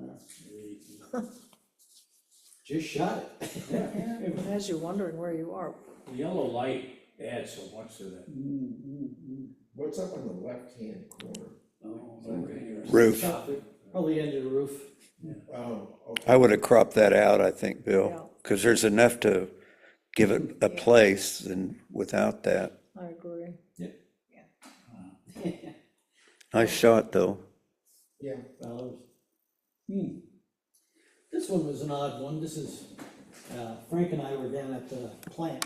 [SPEAKER 2] just shot it.
[SPEAKER 4] It has you wondering where you are.
[SPEAKER 9] The yellow light adds so much to that.
[SPEAKER 3] What's up on the left-hand corner?
[SPEAKER 1] Roof.
[SPEAKER 2] Probably end of the roof.
[SPEAKER 3] Oh, okay.
[SPEAKER 1] I would have cropped that out, I think,
[SPEAKER 4] Yeah.
[SPEAKER 1] Bill, because there's enough to give it a place and without that.
[SPEAKER 4] I agree.
[SPEAKER 1] Nice shot, though.
[SPEAKER 3] Yeah.
[SPEAKER 2] Well, this one was an odd one. This is, Frank and I were down at the plant.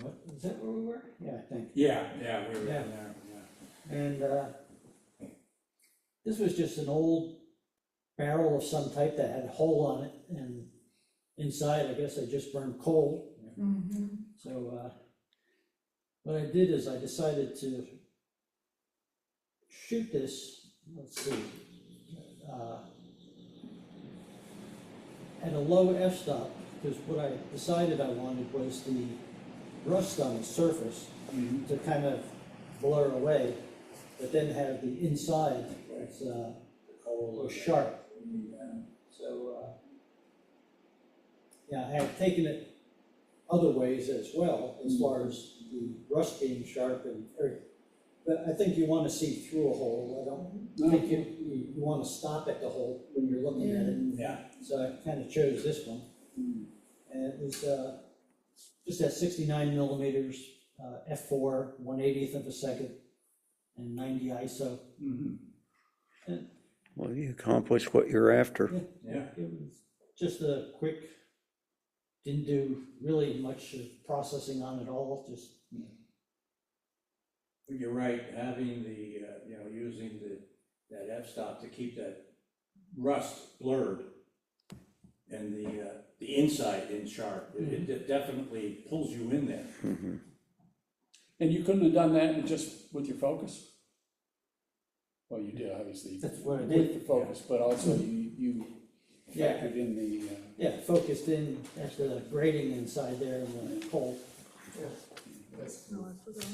[SPEAKER 2] What, is that where we were? Yeah, I think.
[SPEAKER 9] Yeah, we were
[SPEAKER 2] Yeah.
[SPEAKER 9] in there, yeah.
[SPEAKER 2] And this was just an old barrel of some type that had a hole on it, and inside, I guess I just burned coal. So what I did is I decided to shoot this, let's see, at a low f-stop, because what I decided I wanted was the rust on the surface to kind of blur away, but then have the inside as was sharp. So, yeah, I had taken it other ways as well, as far as the rust being sharp but I think you want to see through a hole. I don't think you want to stop at the hole when you're looking at it.
[SPEAKER 9] Yeah.
[SPEAKER 2] So I kind of chose this one. And it was just at 69 millimeters, f4, 1/80th of a second, and 90 ISO.
[SPEAKER 1] Well, you accomplished what you're after.
[SPEAKER 9] Yeah.
[SPEAKER 2] It was just a quick, didn't do really much processing on it all, just,
[SPEAKER 9] You're right, having the, using that f-stop to keep that rust blurred and the inside in sharp, it definitely pulls you in there.
[SPEAKER 5] And you couldn't have done that just with your focus? Well, you did, obviously.
[SPEAKER 2] That's what I
[SPEAKER 5] With
[SPEAKER 2] did.
[SPEAKER 5] the focus, but also you
[SPEAKER 2] Yeah.
[SPEAKER 5] factored in the,
[SPEAKER 2] Yeah, focused in at the grating inside there in the hole.
[SPEAKER 4] No, I forgot.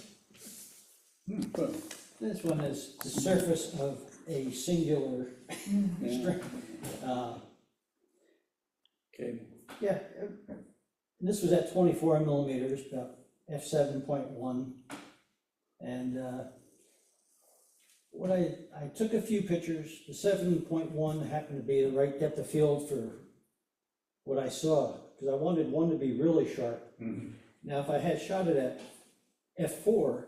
[SPEAKER 5] well,
[SPEAKER 2] This one is the surface of a singular string.
[SPEAKER 5] okay.
[SPEAKER 2] Yeah, this was at 24 millimeters, about f7.1. And what I took a few pictures. The 7.1 happened to be the right depth of field for what I saw, because I wanted one to be really sharp. Now, if I had shot it at f4,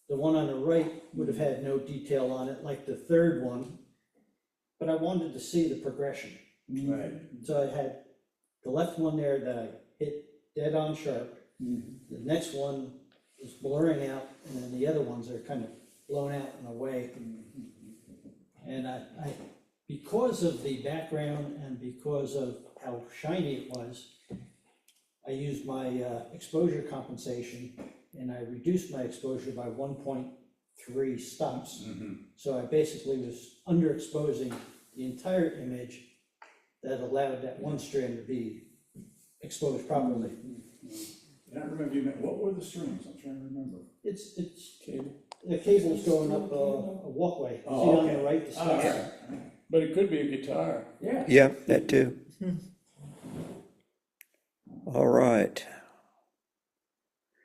[SPEAKER 2] the one on the right would have had no detail on it, like the third one, but I wanted to see the progression.
[SPEAKER 9] Right.
[SPEAKER 2] So I had the left one there that I hit dead on sharp. The next one is blurring out, and then the other ones are kind of blown out and away. And I, because of the background and because of how shiny it was, I used my exposure compensation, and I reduced my exposure by 1.3 stops. So I basically was underexposing the entire image that allowed that one strand to be exposed properly.
[SPEAKER 9] And I remember what were the strings? I'm trying to remember.
[SPEAKER 2] It's,
[SPEAKER 5] Cable.
[SPEAKER 2] the cable's going up a walkway. See
[SPEAKER 9] Oh,
[SPEAKER 2] on
[SPEAKER 9] okay.
[SPEAKER 2] the right, the
[SPEAKER 9] Oh,
[SPEAKER 2] steps?
[SPEAKER 9] yeah.
[SPEAKER 5] But it could be a guitar.
[SPEAKER 9] Yeah.
[SPEAKER 1] Yeah, that too. All right,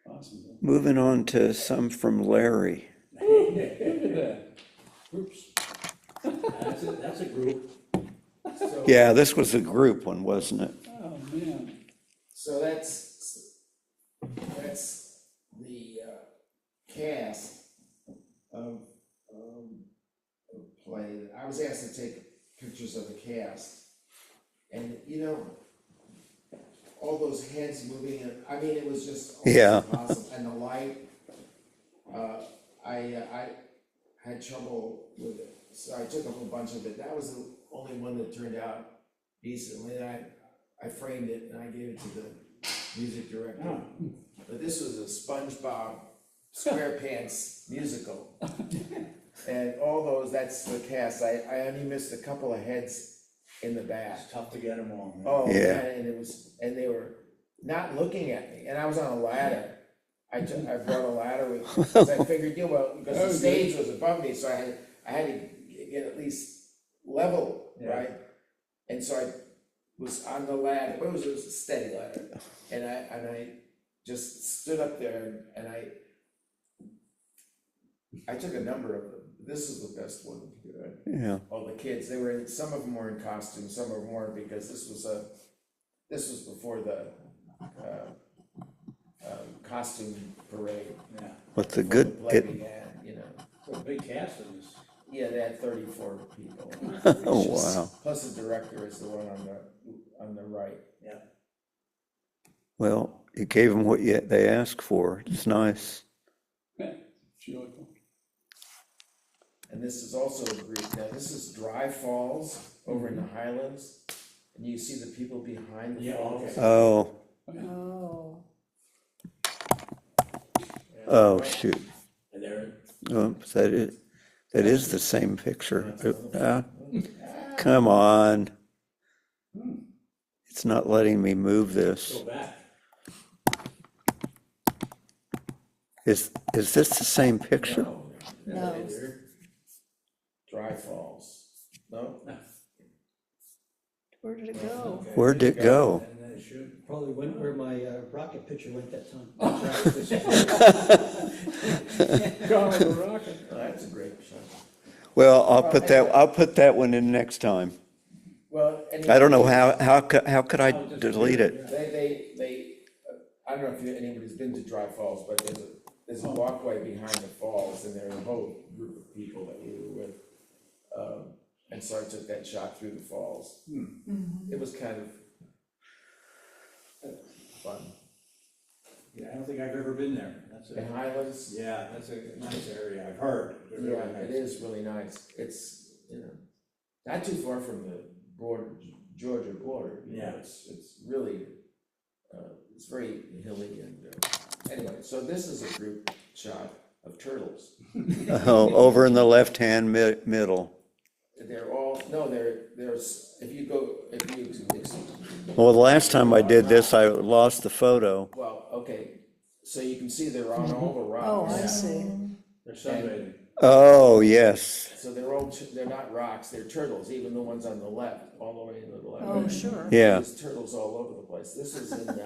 [SPEAKER 5] Awesome.
[SPEAKER 1] moving on to some from Larry.
[SPEAKER 5] Look at that.
[SPEAKER 2] Oops.
[SPEAKER 9] That's a group.
[SPEAKER 1] Yeah, this was a group one, wasn't it?
[SPEAKER 5] Oh, Yeah,
[SPEAKER 3] So that's the cast of a play. I was asked to take pictures of the cast. And, you know, all those heads moving, and, I mean, it was just almost
[SPEAKER 1] Yeah.
[SPEAKER 3] impossible. And the light, I had trouble with it, so I took a whole bunch of it. That was the only one that turned out decently. I framed it and I gave it to the music director. But this was a SpongeBob SquarePants musical. And all those, that's the cast. I only missed a couple of heads in the back.
[SPEAKER 9] It's tough to get them all.
[SPEAKER 3] Oh,
[SPEAKER 1] Yeah.
[SPEAKER 3] man, and they were not looking at me, and I was on a ladder. I brought a ladder with, because I figured, yeah, well, because the stage was above me, so I had to get at least level, right? And so I was on the ladder, but it was a steady ladder, and I just stood up there, and I took a number of them. This is the best one.
[SPEAKER 1] Yeah.
[SPEAKER 3] All the kids, some of them were in costume, some of them weren't, because this was before the costume parade.
[SPEAKER 9] Yeah,
[SPEAKER 1] But the
[SPEAKER 3] before
[SPEAKER 1] good,
[SPEAKER 3] play
[SPEAKER 1] it,
[SPEAKER 3] began, you know.
[SPEAKER 9] so a big cast in this.
[SPEAKER 3] Yeah, they had 34 people.
[SPEAKER 1] oh, wow.
[SPEAKER 3] Plus the director is the one on the right.
[SPEAKER 9] Yeah.
[SPEAKER 1] Well, you gave them what they asked for. It's nice.
[SPEAKER 5] yeah, it's really cool.
[SPEAKER 3] And this is also a group, now this is Dry Falls over in the Highlands. And you see the people behind the
[SPEAKER 9] Yeah,
[SPEAKER 3] falls.
[SPEAKER 9] okay.
[SPEAKER 1] Oh,
[SPEAKER 4] Oh,
[SPEAKER 1] oh, shoot.
[SPEAKER 9] And they're,
[SPEAKER 1] Oops, that is the same picture. Come on. It's not letting me move this.
[SPEAKER 9] go back.
[SPEAKER 1] Is this the same picture?
[SPEAKER 4] No.
[SPEAKER 3] They're Dry Falls. No?
[SPEAKER 4] where did it go?
[SPEAKER 1] Where'd it go?
[SPEAKER 9] And then it should.
[SPEAKER 2] Probably went where my rocket picture went that time.
[SPEAKER 5] Gone with the rocket.
[SPEAKER 3] Oh, that's a great shot.
[SPEAKER 1] Well, I'll put that one in next time.
[SPEAKER 3] Well,
[SPEAKER 1] I don't know how could I delete it?
[SPEAKER 3] I don't know if anybody's been to Dry Falls, but there's a walkway behind the falls, and there's a whole group of people that we were with. And so I took that shot through the falls. It was kind of fun.
[SPEAKER 9] Yeah, I don't think I've ever been there. That's
[SPEAKER 3] The
[SPEAKER 9] a,
[SPEAKER 3] Highlands,
[SPEAKER 9] yeah, that's a nice area, I've heard. They're really
[SPEAKER 3] yeah, it
[SPEAKER 9] nice.
[SPEAKER 3] is really nice. It's, you know, not too far from the border, Georgia border. You know,
[SPEAKER 9] Yeah.
[SPEAKER 3] It's really, it's very hilly and, anyway, so this is a group shot of turtles.
[SPEAKER 1] Oh, over in the left-hand middle.
[SPEAKER 3] They're all, no, there's, if you,
[SPEAKER 1] Well, the last time I did this, I lost the photo.
[SPEAKER 3] well, okay, so you can see they're on all the
[SPEAKER 4] Oh,
[SPEAKER 3] rocks.
[SPEAKER 4] I see.
[SPEAKER 9] They're sunbathing.
[SPEAKER 1] Oh, yes.
[SPEAKER 3] So they're not rocks, they're turtles, even the ones on the left, all the way to the left.
[SPEAKER 4] Oh, sure.
[SPEAKER 1] Yeah.
[SPEAKER 3] There's turtles all over the place. This is in,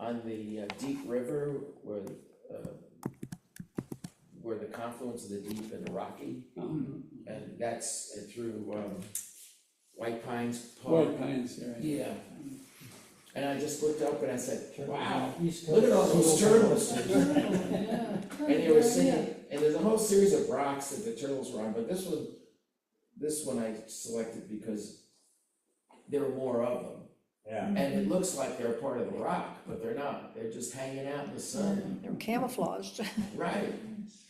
[SPEAKER 3] on the Deep River where the confluence of the Deep and the Rocky, and that's through White Pines Park.
[SPEAKER 5] White Pines, yeah.
[SPEAKER 3] Yeah. And I just looked up and I said, wow,
[SPEAKER 2] East
[SPEAKER 3] look at all those turtles.
[SPEAKER 7] Yeah.
[SPEAKER 3] And they were singing, and there's a whole series of rocks that the turtles were on, but this one I selected because there were more of them.
[SPEAKER 9] Yeah.
[SPEAKER 3] And it looks like they're part of the rock, but they're not. They're just hanging out in the sun.
[SPEAKER 4] They're camouflaged.
[SPEAKER 3] Right.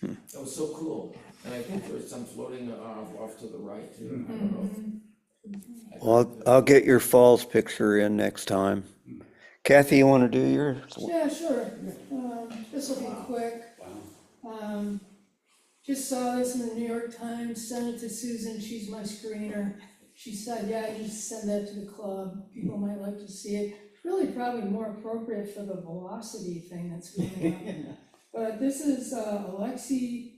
[SPEAKER 3] That was so cool. And I think there's some floating off to the right too. I don't know.
[SPEAKER 1] Well, I'll get your falls picture in next time. Kathy, you want to do yours?
[SPEAKER 7] Yeah, sure. This will be quick. Just saw this in the New York Times, sent it to Susan, she's my screener. She said, yeah, just send that to the club, people might like to see it. Really probably more appropriate for the velocity thing that's going on. But this is Alexei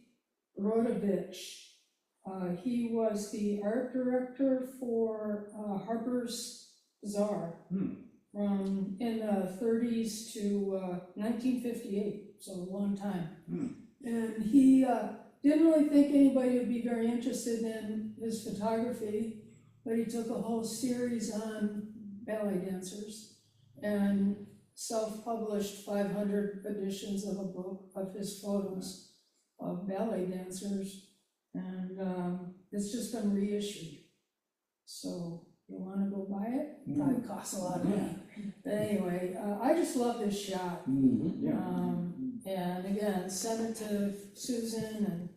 [SPEAKER 7] Rodovich. He was the art director for Harper's Bazaar from in the 30s to 1958, so a long time. And he didn't really think anybody would be very interested in his photography, but he took a whole series on ballet dancers. and self-published 500 editions of a book of his photos of ballet dancers, and it's just been reissued. So you wanna go buy it? Probably costs a lot of money. But anyway, I just love this shot. And again, send it to Susan, and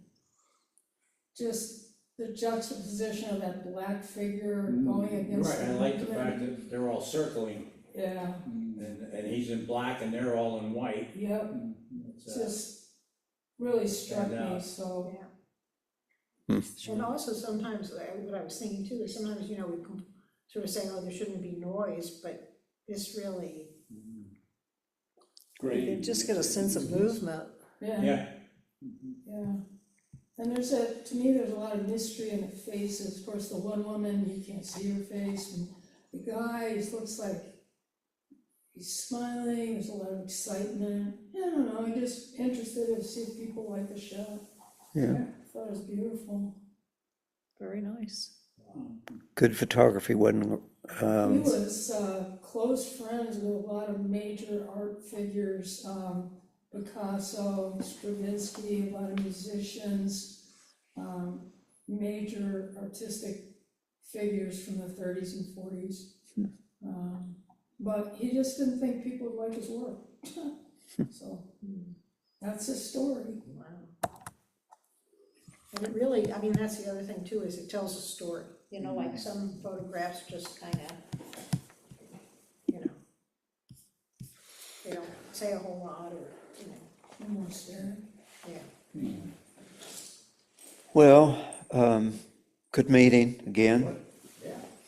[SPEAKER 7] just the juxtaposition of that black figure going against.
[SPEAKER 9] Right, I like the fact that they're all circling,
[SPEAKER 7] Yeah,
[SPEAKER 9] and he's in black and they're all in white.
[SPEAKER 7] yep,
[SPEAKER 9] It's,
[SPEAKER 7] just really struck
[SPEAKER 9] And,
[SPEAKER 7] me, so.
[SPEAKER 8] And also sometimes, what I was thinking too, is sometimes, you know, we can sort of say, oh, there shouldn't be noise, but this really,
[SPEAKER 4] You just get a sense of movement.
[SPEAKER 7] Yeah,
[SPEAKER 9] Yeah,
[SPEAKER 7] yeah. And to me, there's a lot of mystery in the faces. Of course, the one woman, you can't see her face, and the guy, he looks like he's smiling, there's a lot of excitement. I don't know, I'm just interested to see if people like the shot.
[SPEAKER 1] Yeah.
[SPEAKER 7] I thought it was beautiful.
[SPEAKER 4] Very nice.
[SPEAKER 1] Good photography, wasn't
[SPEAKER 7] He was close friends with a lot of major art figures, Picasso, Stravinsky, a lot of musicians, major artistic figures from the 30s and 40s. But he just didn't think people would like his work. So that's his story.
[SPEAKER 8] wow. And it really, I mean, that's the other thing too, is it tells a story. You know, like some photographs just kind of, you know, they don't say a whole lot, or, you know,
[SPEAKER 7] No more staring.
[SPEAKER 8] yeah.
[SPEAKER 1] Well, good meeting again.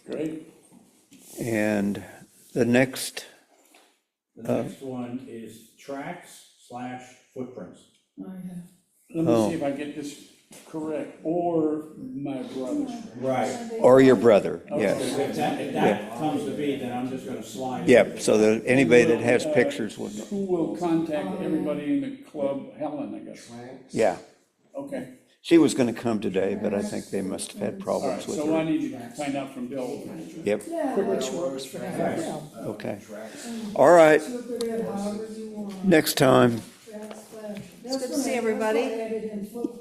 [SPEAKER 5] Great.
[SPEAKER 1] And the next,
[SPEAKER 9] the next one is tracks/footprints.
[SPEAKER 7] Oh, yeah.
[SPEAKER 5] Let me
[SPEAKER 1] Oh.
[SPEAKER 5] see if I get this correct, or my brother's.
[SPEAKER 9] Right.
[SPEAKER 1] or your brother,
[SPEAKER 5] Okay.
[SPEAKER 1] yes.
[SPEAKER 9] If that comes to be, then I'm just gonna slide.
[SPEAKER 1] Yep, so that anybody that has pictures would,
[SPEAKER 5] Who will contact everybody in the club? Helen, I guess.
[SPEAKER 1] yeah.
[SPEAKER 5] Okay,
[SPEAKER 1] She was gonna come today, but I think they must have had
[SPEAKER 5] all right,
[SPEAKER 1] problems with
[SPEAKER 5] so I
[SPEAKER 1] her.
[SPEAKER 5] need to find out from Bill.
[SPEAKER 1] Yep,
[SPEAKER 7] Yeah,
[SPEAKER 4] Which works for him, yeah.
[SPEAKER 1] okay. All right,
[SPEAKER 7] interpret it however you want.
[SPEAKER 1] next time.
[SPEAKER 7] That's
[SPEAKER 4] It's good to see everybody.
[SPEAKER 7] That's why I added in footprints.